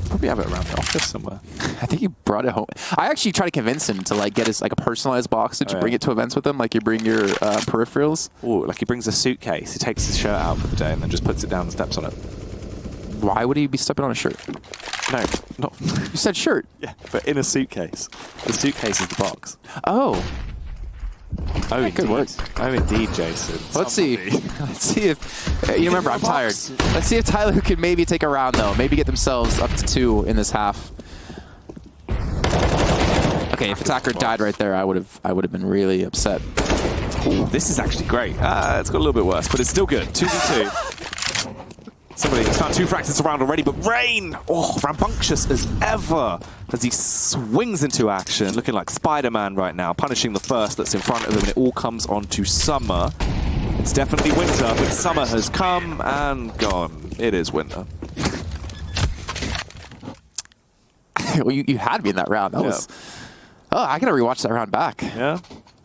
Probably have it around the office somewhere. I think he brought it home. I actually tried to convince him to like get his like a personalized box that you bring it to events with him, like you bring your peripherals. Oh, like he brings a suitcase, he takes his shirt out for the day and then just puts it down and steps on it. Why would he be stepping on a shirt? No, not. You said shirt. Yeah, but in a suitcase. The suitcase is the box. Oh. Oh, Yeah, good work. Oh, indeed, Jason. Let's see. Let's see if you remember. I'm tired. Let's see if Tyler can maybe take a round though. Maybe get themselves up to 2 in this half. Okay, if attacker died right there, I would have been really upset. Ooh, this is actually great. It's got a little bit worse, but it's still good. 2v2. Somebody has found 2 fractures around already, but Rain, rambunctious as ever as he swings into action, looking like Spider-Man right now, punishing the first that's in front of him, and it all comes on to Summer. It's definitely winter, but Summer has come and gone. It is winter. Well, you had me in that round. That was. Oh, I gotta rewatch that round back. Yeah?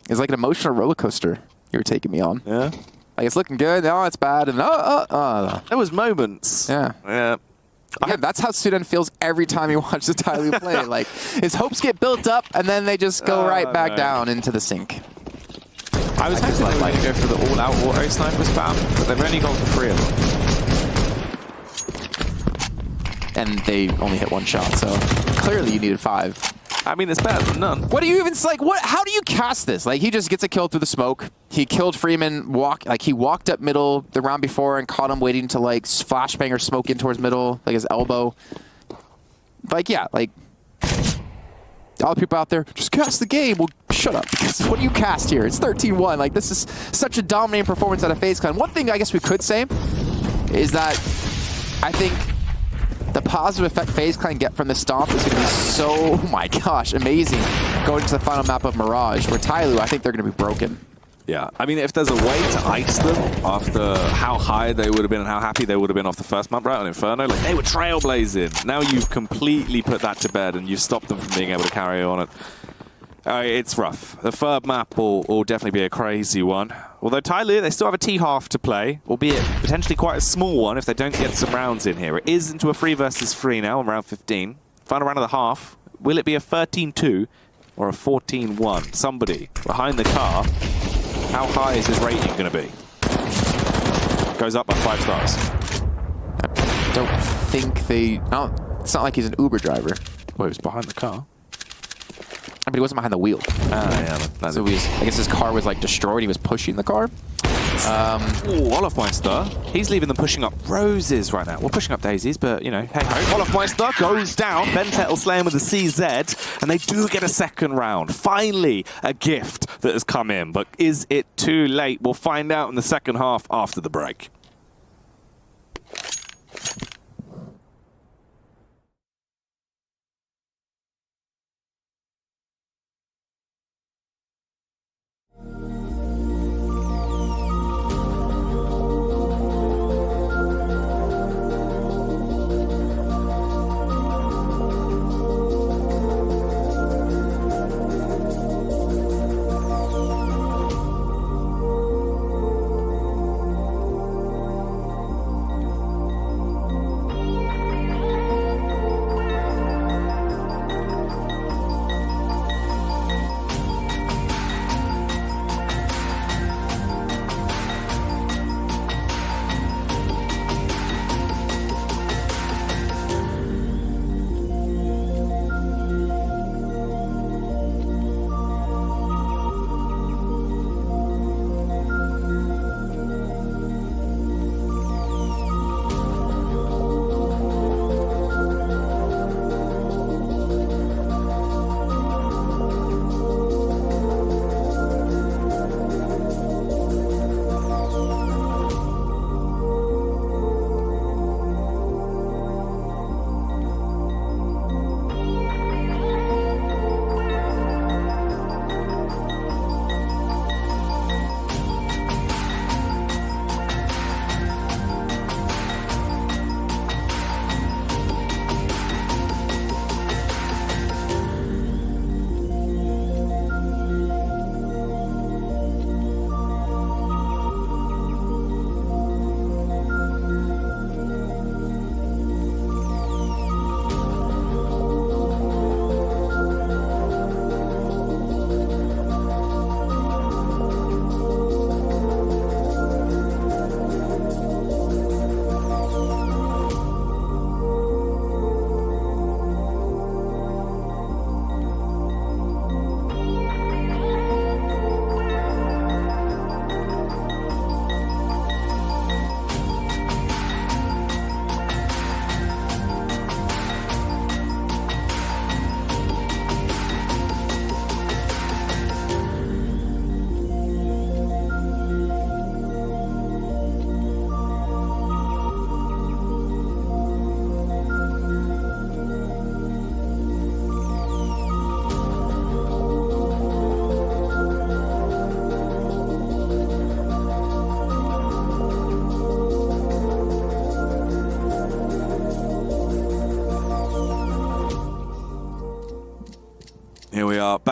It's like an emotional roller coaster you were taking me on. Yeah? Like it's looking good. Oh, it's bad. And There was moments. Yeah. Yeah. Yeah, that's how Sudan feels every time he watches Tyler play. Like his hopes get built up and then they just go right back down into the sink. I was hoping they were going to go for the all-out auto sniper spam, but they've only gone for 3 of them. And they only hit 1 shot, so clearly you needed 5. I mean, it's better than none. What do you even like? What? How do you cast this? Like he just gets a kill through the smoke. He killed Freeman. He walked up middle the round before and caught him waiting to like flashbang or smoke in towards middle, like his elbow. Like yeah, like all the people out there just cast the game. Well, shut up. Because what do you cast here? It's 13-1. Like this is such a dominating performance out of FaZe Clan. One thing I guess we could say is that I think the positive effect FaZe Clan get from the stomp is going to be so, oh my gosh, amazing going to the final map of Mirage, where Tyloo, I think they're going to be broken. Yeah, I mean, if there's a way to ice them after how high they would have been and how happy they would have been off the first map, right, on Inferno, like they were trailblazing. Now you've completely put that to bed and you've stopped them from being able to carry on it. It's rough. The third map will definitely be a crazy one. Although Tyloo, they still have a T-half to play, albeit potentially quite a small one if they don't get some rounds in here. It is into a 3 versus 3 now in round 15. Final round of the half. Will it be a 13-2 or a 14-1? Somebody behind the car. How high is his rating going to be? Goes up by 5 stars. I don't think they... No, it's not like he's an Uber driver. Well, he was behind the car. But he wasn't behind the wheel. Yeah. So I guess his car was like destroyed. He was pushing the car. Olofmeister, he's leaving them pushing up roses right now. We're pushing up daisies, but, you know, hey ho. Olofmeister goes down. Bentet will slay him with a CZ, and they do get a second round. Finally, a gift that has come in, but is it too late? We'll find out in the second half after the break.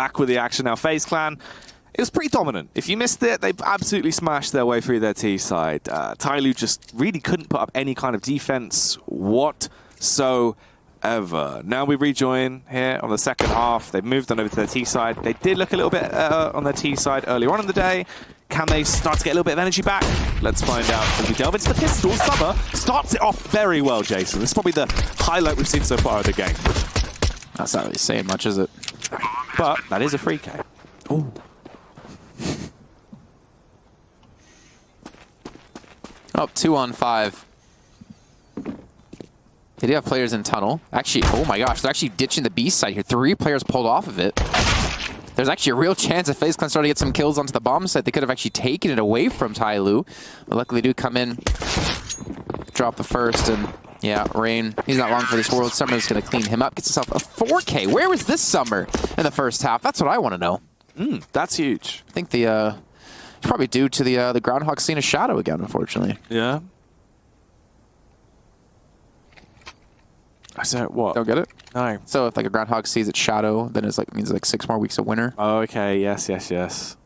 back with the action now. FaZe Clan, it was pretty dominant. If you missed it, they absolutely smashed their way through their T side. Tyloo just really couldn't put up any kind of defense whatsoever. Now we rejoin here on the second half. They've moved on over to their T side. They did look a little bit on their T side earlier on in the day. Can they start to get a little bit of energy back? Let's find out as we delve into the pistol. Summer starts it off very well, Jason. This is probably the highlight we've seen so far of the game. That's not really saying much, is it? But that is a free K. Ooh. Oh, 2 on 5. They do have players in tunnel. Actually, oh my gosh, they're actually ditching the B side here. 3 players pulled off of it. There's actually a real chance if FaZe Clan started to get some kills onto the bomb site, they could have actually taken it away from Tyloo. But luckily, they do come in, drop the first, and yeah, Rain, he's not long for this world. Summer's going to clean him up, gets himself a 4K. Where was this Summer in the first half? That's what I want to know. That's huge. I think it's probably due to the Groundhog seeing a shadow again, unfortunately. Yeah. I said what? Don't get it? No. So if like a Groundhog sees its shadow, then it's like means like 6 more weeks of winter. Oh, okay. Yes, yes, yes.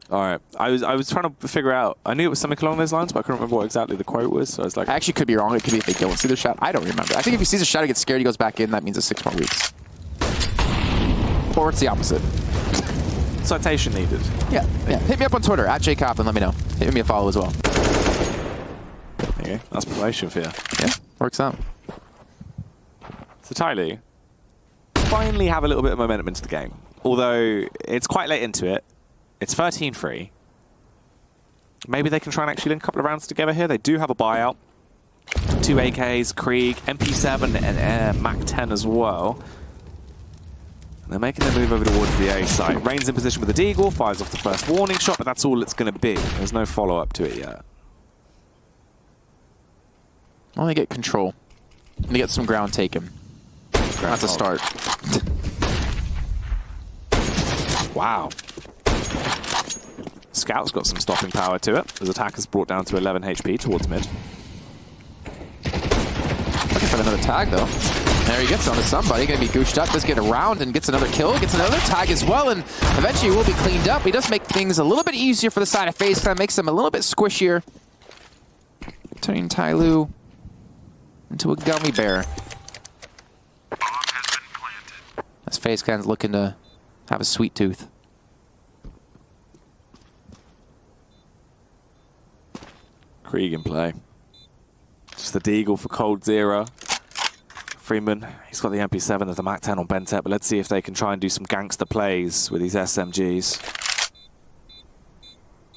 All right. I was trying to figure out. I knew it was something along those lines, but I couldn't remember what exactly the quote was. So I was like, I actually could be wrong. It could be if they don't see the shadow. I don't remember. I think if he sees the shadow, gets scared, he goes back in. That means it's 6 more weeks. Or it's the opposite. citation needed. Yeah. Hit me up on Twitter at @JCoplin. Let me know. Hit me a follow as well. There you go. That's probation for you. Yeah, works out. So Tyloo finally have a little bit of momentum into the game. Although it's quite late into it. It's 13-3. Maybe they can try and actually link a couple of rounds together here. They do have a buyout. 2 AKs, Krieg, MP7, and MAC-10 as well. And they're making their move over towards the A site. Rain's in position with the Deagle, fires off the first warning shot, but that's all it's going to be. There's no follow-up to it yet. I want to get control. And to get some ground taken. That's a start. Wow. Scout's got some stopping power to it. His attack is brought down to 11 HP towards mid. Looking for another tag, though. There he gets onto somebody. Going to be gooshed up. Does get around and gets another kill. Gets another tag as well. And eventually will be cleaned up. He does make things a little bit easier for the side of FaZe. Kind of makes them a little bit squishier. Turning Tyloo into a gummy bear. As FaZe Clan's looking to have a sweet tooth. Krieg in play. Just the Deagle for Cold Zero. Freeman, he's got the MP7 of the MAC-10 on Bentep, but let's see if they can try and do some gangster plays with these SMGs.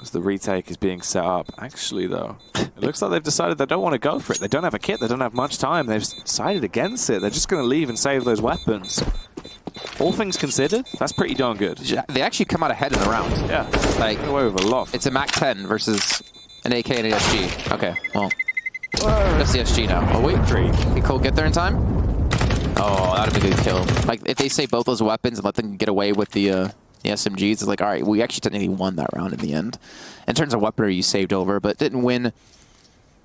As the retake is being set up. Actually, though, it looks like they've decided they don't want to go for it. They don't have a kit. They don't have much time. They've decided against it. They're just going to leave and save those weapons. All things considered, that's pretty darn good. They actually come out ahead in the round. Yeah. Like, away with a lot. It's a MAC-10 versus an AK and an SG. Okay, well. Just the SG now. Oh, wait. Can Cole get there in time? Oh, that would be a good kill. Like, if they save both those weapons and let them get away with the SMGs, it's like, all right, we actually technically won that round in the end. In terms of weaponry, you saved over, but didn't win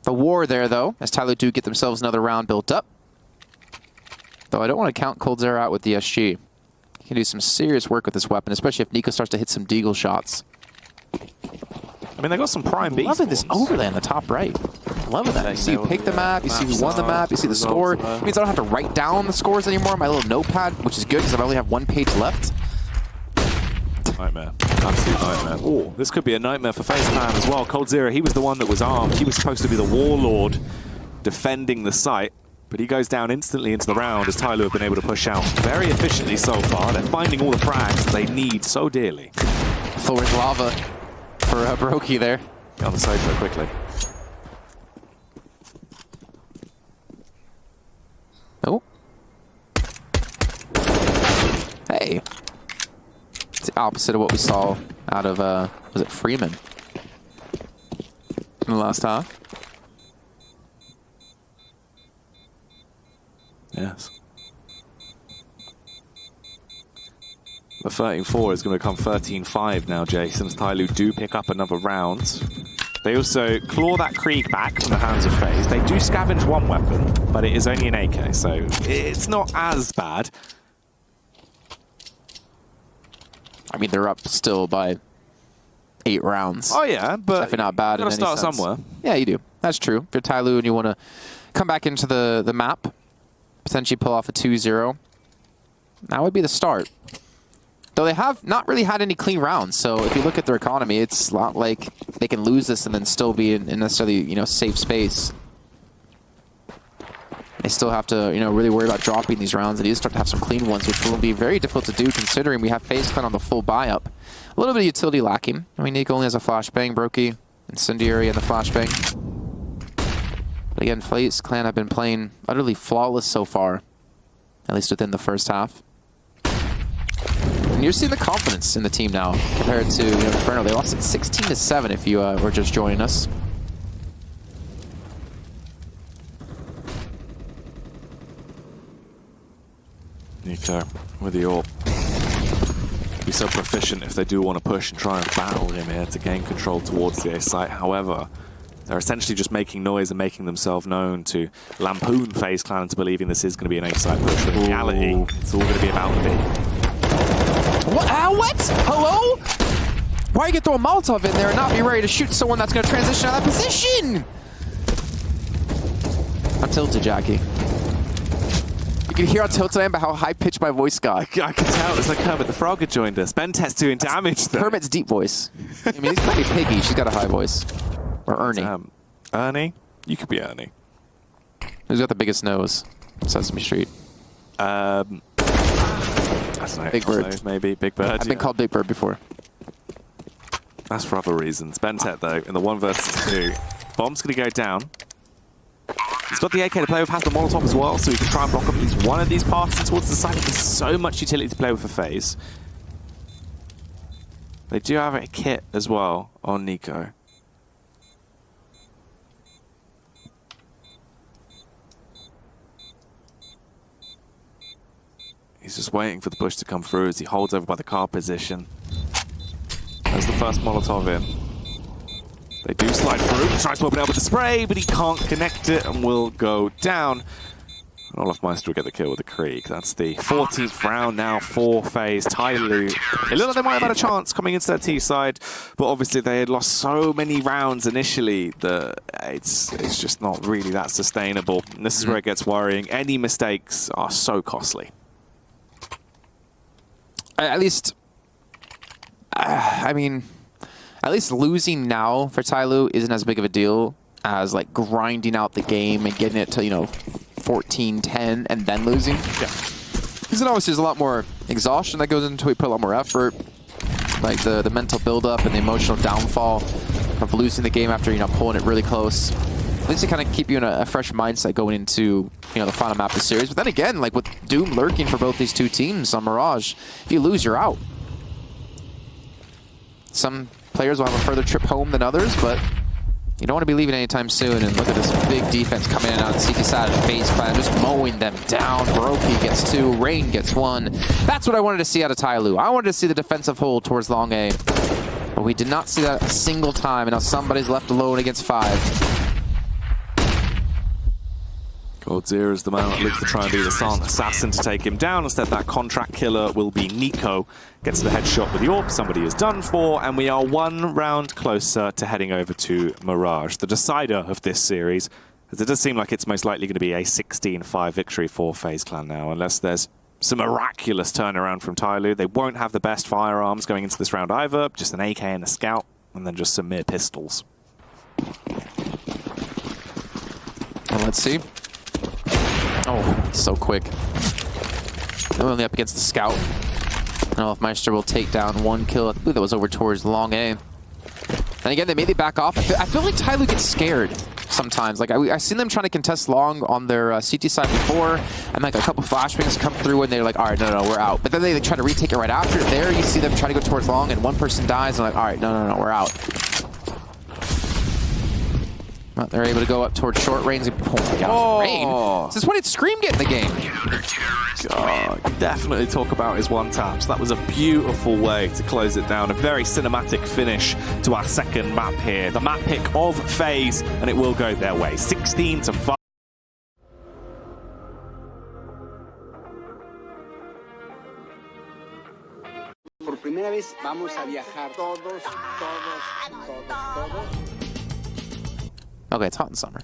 the war there, though, as Tyloo do get themselves another round built up. Though I don't want to count Cold Zero out with the SG. He can do some serious work with this weapon, especially if Nico starts to hit some Deagle shots. I mean, they got some prime beast. Loving this overlay on the top right. Loving that. You see who picked the map, you see who won the map, you see the score. It means I don't have to write down the scores anymore on my little notepad, which is good because I only have 1 page left. Nightmare. Absolute nightmare. Oh, this could be a nightmare for FaZe Clan as well. Cold Zero, he was the one that was armed. He was supposed to be the warlord defending the site. But he goes down instantly into the round as Tyloo have been able to push out very efficiently so far. They're finding all the frags that they need so dearly. Floor is lava for Brokey there. Get on the sofa quickly. Oh. Hey. It's the opposite of what we saw out of, was it Freeman? In the last half. Yes. The 13-4 is going to become 13-5 now, Jason, as Tyloo do pick up another round. They also claw that Krieg back from the hands of FaZe. They do scavenge one weapon, but it is only an AK, so it's not as bad. I mean, they're up still by 8 rounds. Oh yeah, but definitely not bad. You gotta start somewhere. Yeah, you do. That's true. If you're Tyloo and you want to come back into the map, potentially pull off a 2-0, that would be the start. Though they have not really had any clean rounds, so if you look at their economy, it's not like they can lose this and then still be in necessarily, you know, safe space. They still have to, you know, really worry about dropping these rounds. They need to start to have some clean ones, which will be very difficult to do considering we have FaZe Clan on the full buy-up. A little bit of utility lacking. I mean, Nico only has a flashbang, Brokey, Incendiary, and the flashbang. But again, FaZe Clan have been playing utterly flawless so far, at least within the first half. And you're seeing the confidence in the team now compared to, you know, Inferno. They lost it 16-7 if you were just joining us. Nico with the AWP. Be so proficient if they do want to push and try and battle him here to gain control towards the A site. However, they're essentially just making noise and making themselves known to lampoon FaZe Clan into believing this is going to be an A site push. But in reality, it's all going to be about the B. What? What? Hello? Why you get throw a Molotov in there and not be ready to shoot someone that's going to transition out of that position? I'm tilted, Jackie. You can hear how tilted I am, but how high-pitched my voice got. I can tell. It's like Kermit the Frog had joined us. Bentest doing damage there. Kermit's deep voice. I mean, he's probably Piggy. She's got a high voice. Or Ernie. Ernie? You could be Ernie. Who's got the biggest nose? Sesame Street. I don't know. Big Bird. Maybe. Big Bird. I've been called Big Bird before. That's for other reasons. Bentet, though, in the 1 versus 2. Bomb's going to go down. He's got the AK to play with, has the Molotov as well, so he can try and block up at least one of these passes towards the side. There's so much utility to play with for FaZe. They do have a kit as well on Nico. He's just waiting for the push to come through as he holds over by the car position. There's the first Molotov in. They do slide through. He tries to open it up with the spray, but he can't connect it and will go down. And Olafmeister will get the kill with the Krieg. That's the 14th round now for FaZe. Tyloo. It looked like they might have had a chance coming into their T side, but obviously they had lost so many rounds initially that it's just not really that sustainable. And this is where it gets worrying. Any mistakes are so costly. At least, I mean, at least losing now for Tyloo isn't as big of a deal as like grinding out the game and getting it to, you know, 14-10 and then losing. Yeah. Because then obviously there's a lot more exhaustion that goes into it, put a lot more effort. Like the mental buildup and the emotional downfall of losing the game after, you know, pulling it really close. At least to kind of keep you in a fresh mindset going into, you know, the final map of the series. But then again, like with Doom lurking for both these two teams on Mirage, if you lose, you're out. Some players will have a further trip home than others, but you don't want to be leaving anytime soon. And look at this big defense coming in on CT side of FaZe Clan, just mowing them down. Brokey gets 2, Rain gets 1. That's what I wanted to see out of Tyloo. I wanted to see the defensive hold towards long A. But we did not see that a single time, and now somebody's left alone against 5. Goldzera is the man that looks to try and be the silent assassin to take him down. Instead, that contract killer will be Nico. Gets the headshot with the AWP. Somebody is done for, and we are 1 round closer to heading over to Mirage, the decider of this series, as it does seem like it's most likely going to be a 16-5 victory for FaZe Clan now, unless there's some miraculous turnaround from Tyloo. They won't have the best firearms going into this round either, just an AK and a scout, and then just some mere pistols. Well, let's see. Oh, so quick. They're only up against the scout. I don't know if Meister will take down 1 kill. I believe that was over towards long A. And again, they maybe back off. I feel like Tyloo gets scared sometimes. Like I've seen them trying to contest long on their CT side before, and like a couple flashbangs come through, and they're like, all right, no, we're out. But then they try to retake it right after. There, you see them try to go towards long, and one person dies, and like, all right, no, we're out. But they're able to go up towards short range. Oh my god, Rain. This is when it's Scream get in the game. God, definitely talk about his one taps. That was a beautiful way to close it down. A very cinematic finish to our second map here. The map pick of FaZe, and it will go their way. 16-5. Por primera primera vez vamos a viajar todos. Okay, it's hot in summer.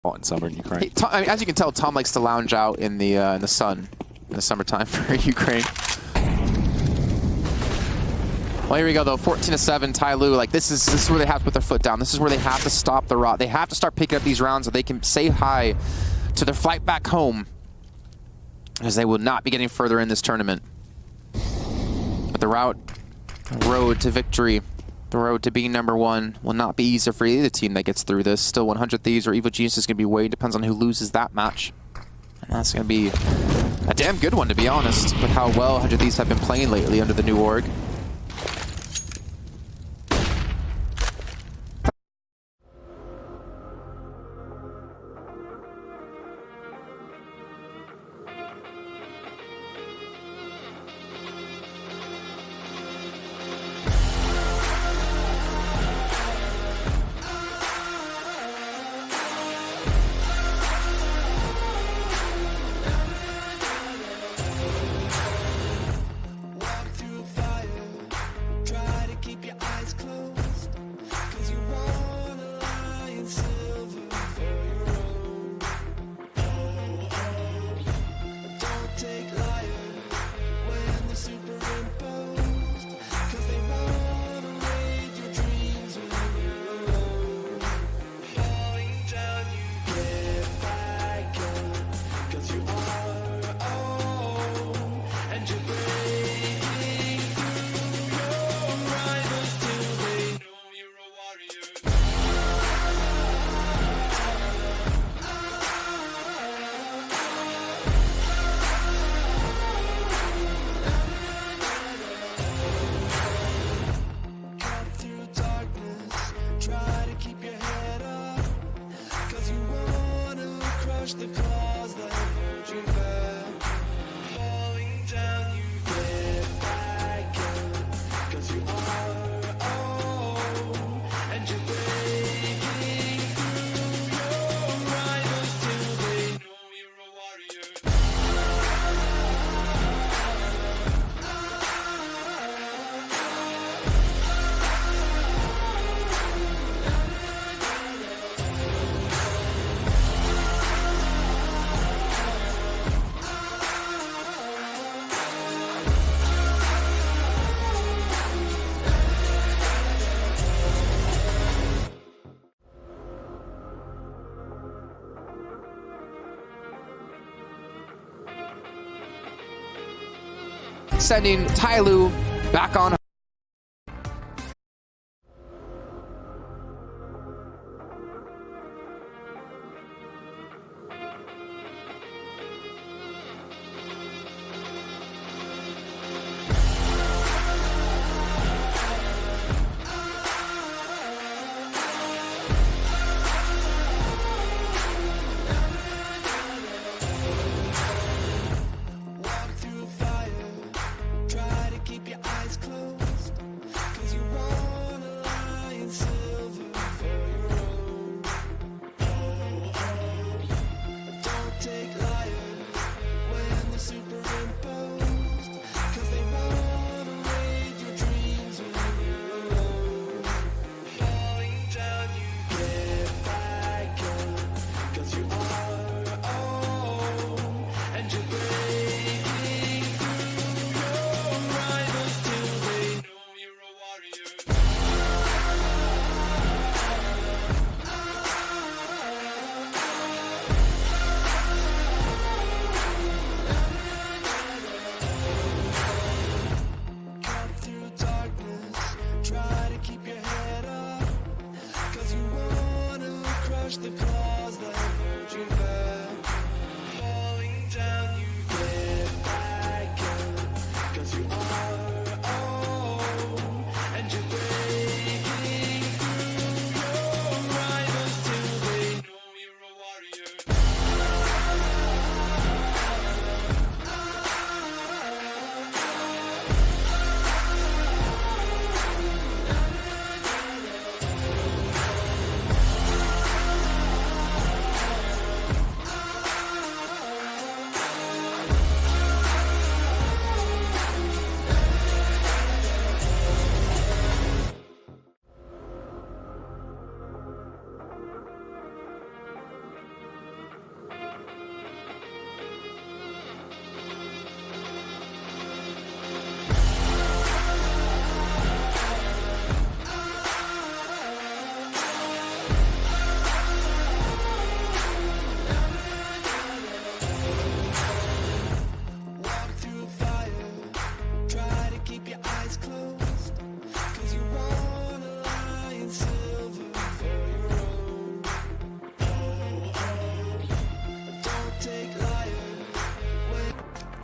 Hot in summer in Ukraine. Hey, Tom, I mean, as you can tell, Tom likes to lounge out in the sun in the summertime for Ukraine. Well, here we go, though. 14-7, Tyloo. Like, this is where they have to put their foot down. This is where they have to stop the rot. They have to start picking up these rounds so they can say hi to their flight back home, because they will not be getting further in this tournament. But the road to victory, the road to being #1 will not be easy for either team that gets through this. Still, 100 Thieves or Evil Genius is going to be weighed. Depends on who loses that match. And that's going to be a damn good one, to be honest, with how well 100 Thieves have been playing lately under the new org. Sending Tyloo back on.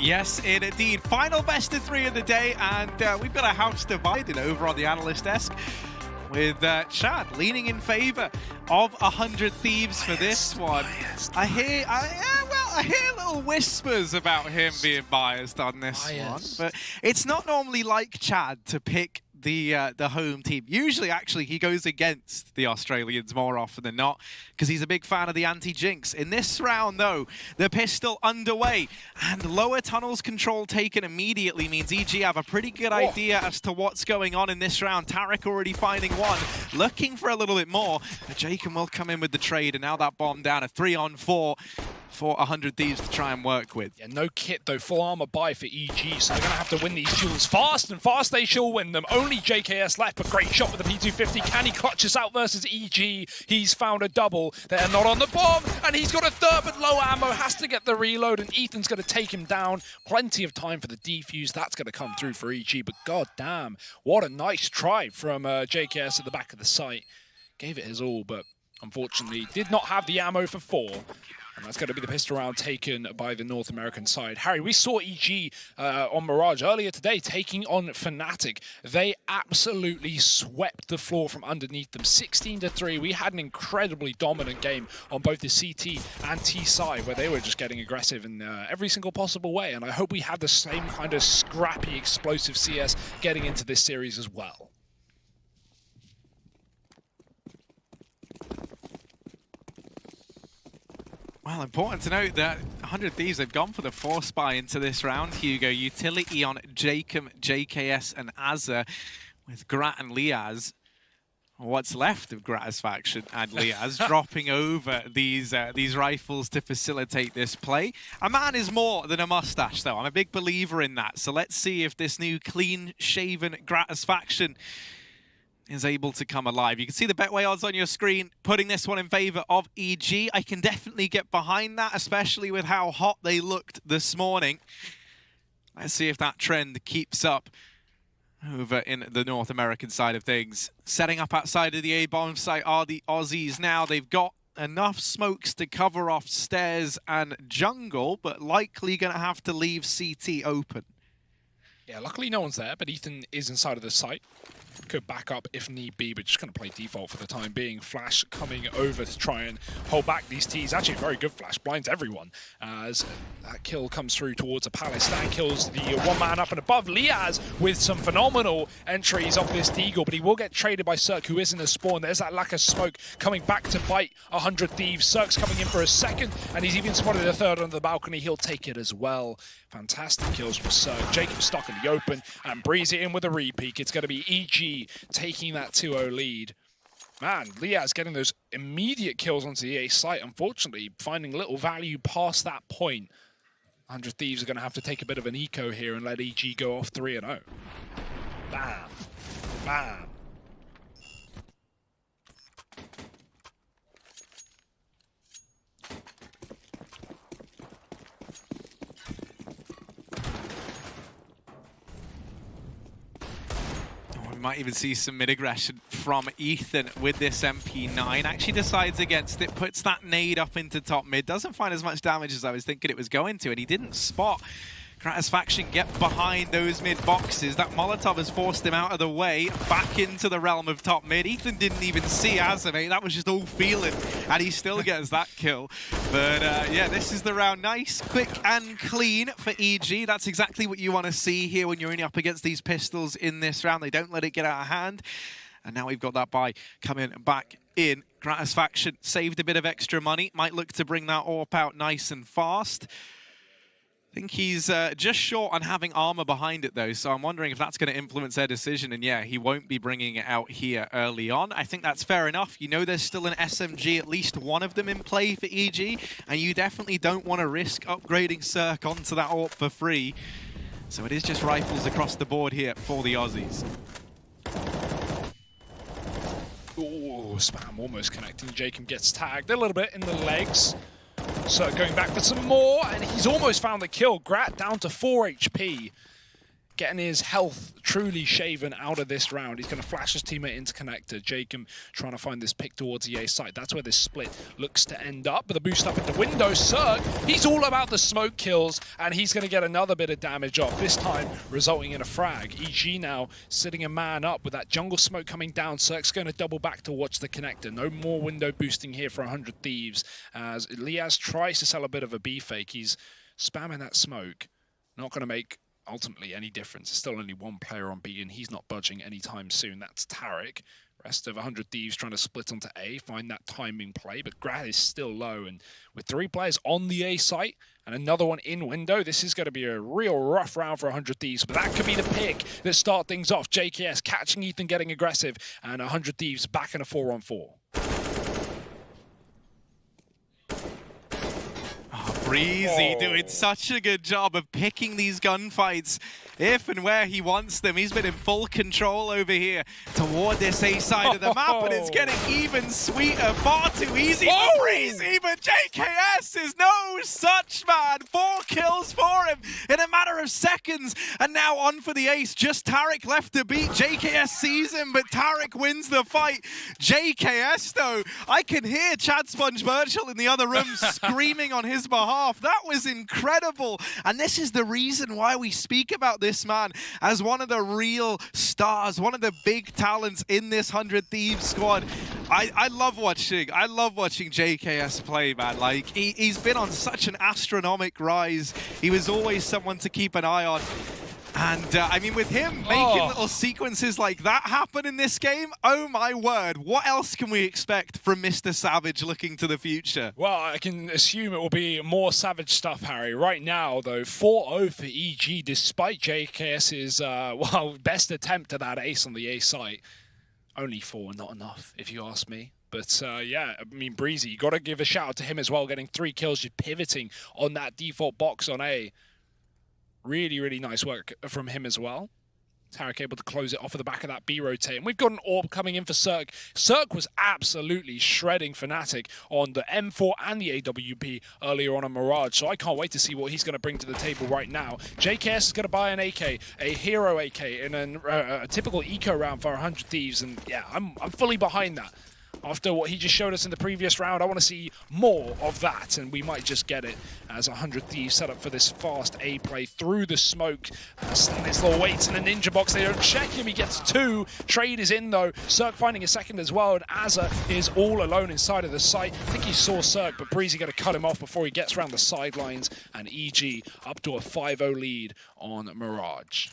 Yes, indeed. Final best of 3 of the day, and we've got a house divided over on the analyst desk with Chad leaning in favor of 100 Thieves for this one. I hear little whispers about him being biased on this one, but it's not normally like Chad to pick the home team. Usually, actually, he goes against the Australians more often than not because he's a big fan of the anti-jinx. In this round, though, the pistol underway and lower tunnels control taken immediately means EG have a pretty good idea as to what's going on in this round. Tarek already finding one, looking for a little bit more. Jacob will come in with the trade, and now that bomb down, a 3-on-4 for 100 Thieves to try and work with. Yeah, no kit though, full armor buy for EG, so they're going to have to win these duels fast, and fast they shall win them. Only JKS left, but great shot with the P250. Can he clutch us out versus EG? He's found a double. They're not on the bomb, and he's got a third, but low ammo, has to get the reload, and Ethan's going to take him down. Plenty of time for the defuse. That's going to come through for EG, but god damn, what a nice try from JKS at the back of the site. Gave it his all, but unfortunately did not have the ammo for 4. And that's going to be the pistol round taken by the North American side. Harry, we saw EG on Mirage earlier today taking on Fnatic. They absolutely swept the floor from underneath them. 16-3. We had an incredibly dominant game on both the CT and T side, where they were just getting aggressive in every single possible way. And I hope we have the same kind of scrappy, explosive CS getting into this series as well. Well, important to note that 100 Thieves have gone for the Force buy into this round, Hugo. Utility on Jacob, JKS, and Azza, with Grat and Liaz, or what's left of Grat's faction and Liaz, dropping over these rifles to facilitate this play. A man is more than a mustache, though. I'm a big believer in that. So let's see if this new clean-shaven Grat's faction is able to come alive. You can see the Betway odds on your screen, putting this one in favor of EG. I can definitely get behind that, especially with how hot they looked this morning. Let's see if that trend keeps up over in the North American side of things. Setting up outside of the A-bomb site are the Aussies now. They've got enough smokes to cover off stairs and jungle, but likely going to have to leave CT open. Yeah, luckily no one's there, but Ethan is inside of the site. Could back up if need be, but just going to play default for the time being. Flash coming over to try and hold back these T's. Actually, a very good flash. Blinds everyone as that kill comes through towards a Palace. Stan kills the one man up and above. Liaz with some phenomenal entries off this Deagle, but he will get traded by Cirque, who is in a spawn. There's that lack of smoke coming back to bite 100 Thieves. Cirque's coming in for a second, and he's even spotted a third on the balcony. He'll take it as well. Fantastic kills from Cirque. Jacob stuck in the open and breeze it in with a repeat. It's going to be EG taking that 2-0 lead. Man, Liaz getting those immediate kills onto the A site. Unfortunately, finding little value past that point. 100 Thieves are going to have to take a bit of an eco here and let EG go off 3-0. Bam. Bam. Might even see some mid-aggression from Ethan with this MP9. Actually decides against it, puts that nade up into top mid. Doesn't find as much damage as I was thinking it was going to, and he didn't spot Kratos faction get behind those mid boxes. That Molotov has forced him out of the way, back into the realm of top mid. Ethan didn't even see Azza, mate. That was just all feeling, and he still gets that kill. But yeah, this is the round. Nice, quick, and clean for EG. That's exactly what you want to see here when you're only up against these pistols in this round. They don't let it get out of hand. And now we've got that buy coming back in. Kratos faction saved a bit of extra money. Might look to bring that AWP out nice and fast. I think he's just short on having armor behind it, though, so I'm wondering if that's going to influence their decision. And yeah, he won't be bringing it out here early on. I think that's fair enough. You know there's still an SMG, at least one of them in play for EG, and you definitely don't want to risk upgrading Cirque onto that AWP for free. So it is just rifles across the board here for the Aussies. Oh, Spam almost connecting. Jacob gets tagged a little bit in the legs. So going back for some more, and he's almost found the kill. Grat down to 4 HP. getting his health truly shaven out of this round. He's going to flash his teammate into connector. Jacob trying to find this pick towards the A site. That's where this split looks to end up. But the boost up into window, Cirque, he's all about the smoke kills, and he's going to get another bit of damage off, this time resulting in a frag. EG now sitting a man up with that jungle smoke coming down. Cirque's going to double back to watch the connector. No more window boosting here for 100 Thieves, as Liaz tries to sell a bit of a B fake. He's spamming that smoke. Not going to make ultimately any difference. There's still only one player on B, and he's not budging anytime soon. That's Tarek. Rest of 100 Thieves trying to split onto A, find that timing play, but Grad is still low, and with 3 players on the A site and another one in window, this is going to be a real rough round for 100 Thieves, but that could be the pick that start things off. JKS catching Ethan, getting aggressive, and 100 Thieves back in a 4-on-4. Breezy doing such a good job of picking these gunfights if and where he wants them. He's been in full control over here toward this A side of the map, and it's getting even sweeter. Far too easy for Breezy, but JKS is no such man. 4 kills for him in a matter of seconds, and now on for the ace. Just Tarek left to beat. JKS sees him, but Tarek wins the fight. JKS, though, I can hear Chad Sponge Birchall in the other room screaming on his behalf. That was incredible, and this is the reason why we speak about this man as one of the real stars, one of the big talents in this 100 Thieves squad. I love watching JKS play, man. Like, he's been on such an astronomical rise. He was always someone to keep an eye on. And, I mean, with him making little sequences like that happen in this game, oh my word, what else can we expect from Mr. Savage looking to the future? Well, I can assume it will be more Savage stuff, Harry. Right now, though, 4-0 for EG, despite JKS's, best attempt at that ace on the A site. Only 4, not enough, if you ask me. But, yeah, I mean, Breezy, you got to give a shout out to him as well, getting 3 kills, just pivoting on that default box on A. Really, really nice work from him as well. Tarek able to close it off of the back of that B rotate. And we've got an AWP coming in for Cirque. Cirque was absolutely shredding Fnatic on the M4 and the AWP earlier on Mirage. So I can't wait to see what he's going to bring to the table right now. JKS is going to buy an AK, a hero AK, in a typical eco round for 100 Thieves. And yeah, I'm fully behind that. After what he just showed us in the previous round, I want to see more of that, and we might just get it as 100 Thieves set up for this fast A play through the smoke. Stanislaw waits in the ninja box. They don't check him. He gets 2. Trade is in, though. Cirque finding a second as well, and Azza is all alone inside of the site. I think he saw Cirque, but Breezy going to cut him off before he gets around the sidelines, and EG up to a 5-0 lead on Mirage.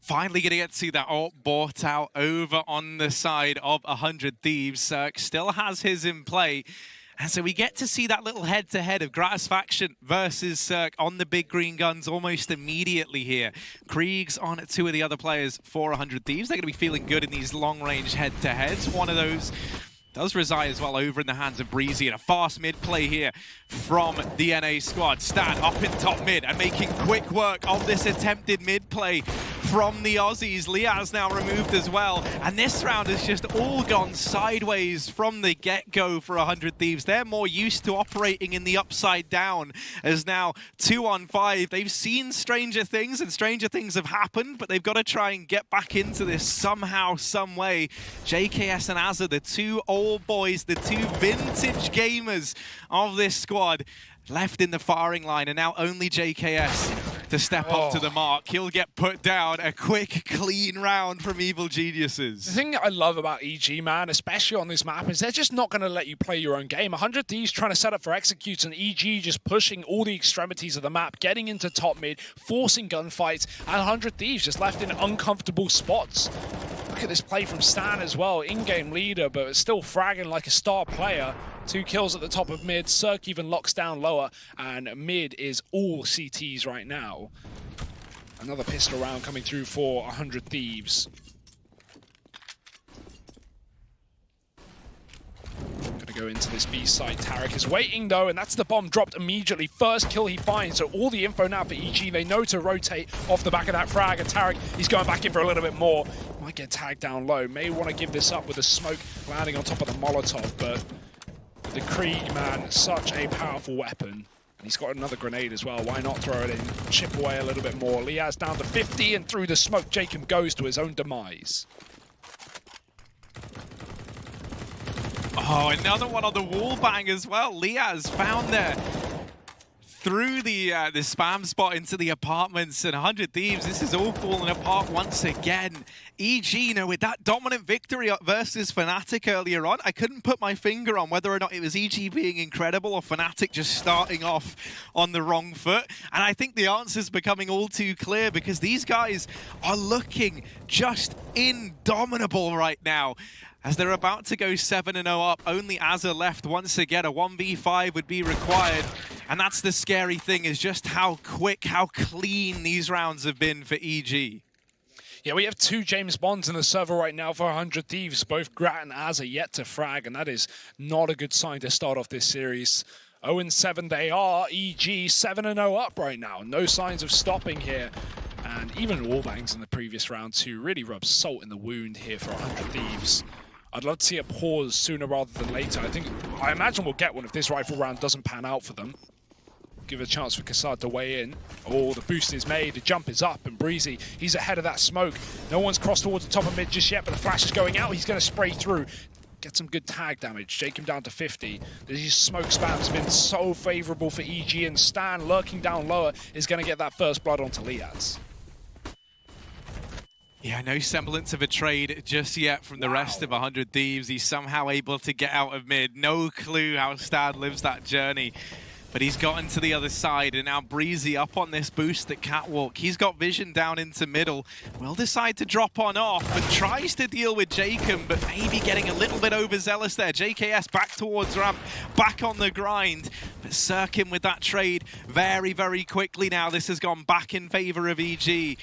Finally going to get to see that ult bought out over on the side of 100 Thieves. Cirque still has his in play. And so we get to see that little head-to-head of Gratisfaction versus Cirque on the big green guns almost immediately here. Krieg's on 2 of the other players for 100 Thieves. They're going to be feeling good in these long-range head-to-heads. One of those does reside as well over in the hands of Breezy, and a fast mid play here from the NA squad. Stan up in top mid and making quick work of this attempted mid play from the Aussies. Liaz now removed as well, and this round has just all gone sideways from the get-go for 100 Thieves. They're more used to operating in the upside down, as now 2-on-5. They've seen stranger things, and stranger things have happened, but they've got to try and get back into this somehow, some way. JKS and Azza, the 2 old boys, the 2 vintage gamers of this squad, left in the firing line, and now only JKS to step up to the mark. He'll get put down. A quick, clean round from Evil Geniuses. The thing that I love about EG, man, especially on this map, is they're just not going to let you play your own game. 100 Thieves trying to set up for executes, and EG just pushing all the extremities of the map, getting into top mid, forcing gunfights, and 100 Thieves just left in uncomfortable spots. Look at this play from Stan as well, in-game leader, but still fragging like a star player. 2 kills at the top of mid. Cirque even locks down lower, and mid is all CTs right now. Another pistol round coming through for 100 Thieves. Gonna go into this B site. Tarek is waiting though, and that's the bomb dropped immediately. First kill he finds, so all the info now for EG. They know to rotate off the back of that frag, and Tarek, he's going back in for a little bit more. Might get tagged down low. May want to give this up with a smoke landing on top of the Molotov, but The Krieg, man, such a powerful weapon. And he's got another grenade as well. Why not throw it in, chip away a little bit more? Liaz down to 50, and through the smoke, Jacob goes to his own demise. Oh, another one on the wall bang as well. Liaz found there through the spam spot into the apartments, and 100 Thieves, this is all falling apart once again. EG, you know, with that dominant victory versus Fnatic earlier on, I couldn't put my finger on whether or not it was EG being incredible or Fnatic just starting off on the wrong foot. And I think the answer's becoming all too clear, because these guys are looking just indomitable right now. As they're about to go 7-0 up, only Azza left once again. A 1v5 would be required. And that's the scary thing, is just how quick, how clean these rounds have been for EG. Yeah, we have 2 James Bonds in the server right now for 100 Thieves. Both Grat and Azza yet to frag, and that is not a good sign to start off this series. 0-7 they are. EG 7-0 up right now. No signs of stopping here. And even wallbangs in the previous round too really rubs salt in the wound here for 100 Thieves. I'd love to see a pause sooner rather than later. I imagine we'll get one if this rifle round doesn't pan out for them. Give a chance for Kassad to weigh in. Oh, the boost is made, the jump is up, and Breezy, he's ahead of that smoke. No one's crossed towards the top of mid just yet, but the flash is going out. He's going to spray through. Get some good tag damage. Take him down to 50. These smoke spams have been so favorable for EG, and Stan, lurking down lower, is going to get that first blood onto Liaz. Yeah, no semblance of a trade just yet from the rest of 100 Thieves. He's somehow able to get out of mid. No clue how Stad lives that journey. But he's gotten to the other side, and now Breezy up on this boost at Catwalk. He's got vision down into middle. Will decide to drop on off, but tries to deal with Jacob, but maybe getting a little bit overzealous there. JKS back towards ramp, back on the grind. But Sirkin with that trade very, very quickly now. This has gone back in favor of EG.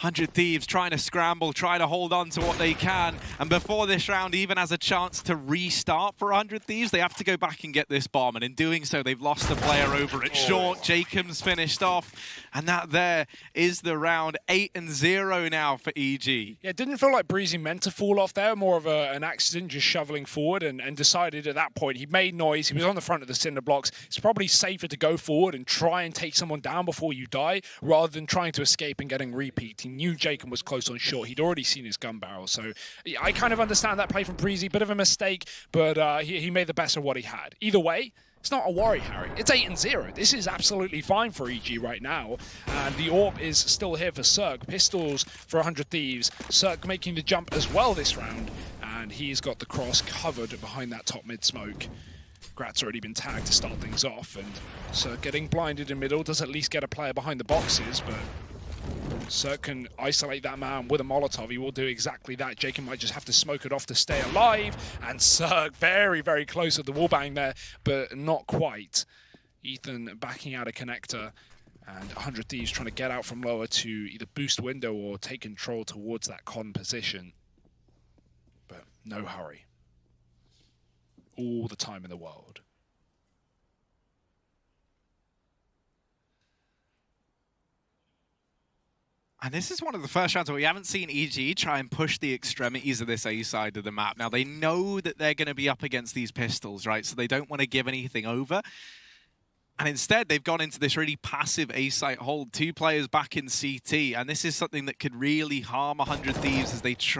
100 Thieves trying to scramble, trying to hold on to what they can. And before this round even has a chance to restart for 100 Thieves, they have to go back and get this bomb. And in doing so, they've lost a player over at short. Jacobs finished off. And that there is the round. 8-0 now for EG. Yeah, it didn't feel like Breezy meant to fall off there. More of an accident, just shoveling forward, and decided at that point, he made noise. He was on the front of the cinder blocks. It's probably safer to go forward and try and take someone down before you die, rather than trying to escape and getting repeat. He knew Jacob was close on short. He'd already seen his gun barrel. So yeah, I kind of understand that play from Breezy. Bit of a mistake, but he made the best of what he had. Either way, it's not a worry, Harry. It's 8-0. This is absolutely fine for EG right now. And the AWP is still here for Cirque. Pistols for 100 Thieves. Cirque making the jump as well this round. And he's got the cross covered behind that top mid smoke. Grat's already been tagged to start things off. And Cirque getting blinded in middle does at least get a player behind the boxes, but Cirque can isolate that man with a Molotov. He will do exactly that. Jacob might just have to smoke it off to stay alive. And Cirque very, very close at the wallbang there, but not quite. Ethan backing out a connector. And 100 Thieves trying to get out from lower to either boost window or take control towards that con position. But no hurry. All the time in the world. And this is one of the first rounds where we haven't seen EG try and push the extremities of this A side of the map. Now, they know that they're going to be up against these pistols, right? So they don't want to give anything over. And instead, they've gone into this really passive A-site hold. 2 players back in CT. And this is something that could really harm 100 Thieves as they try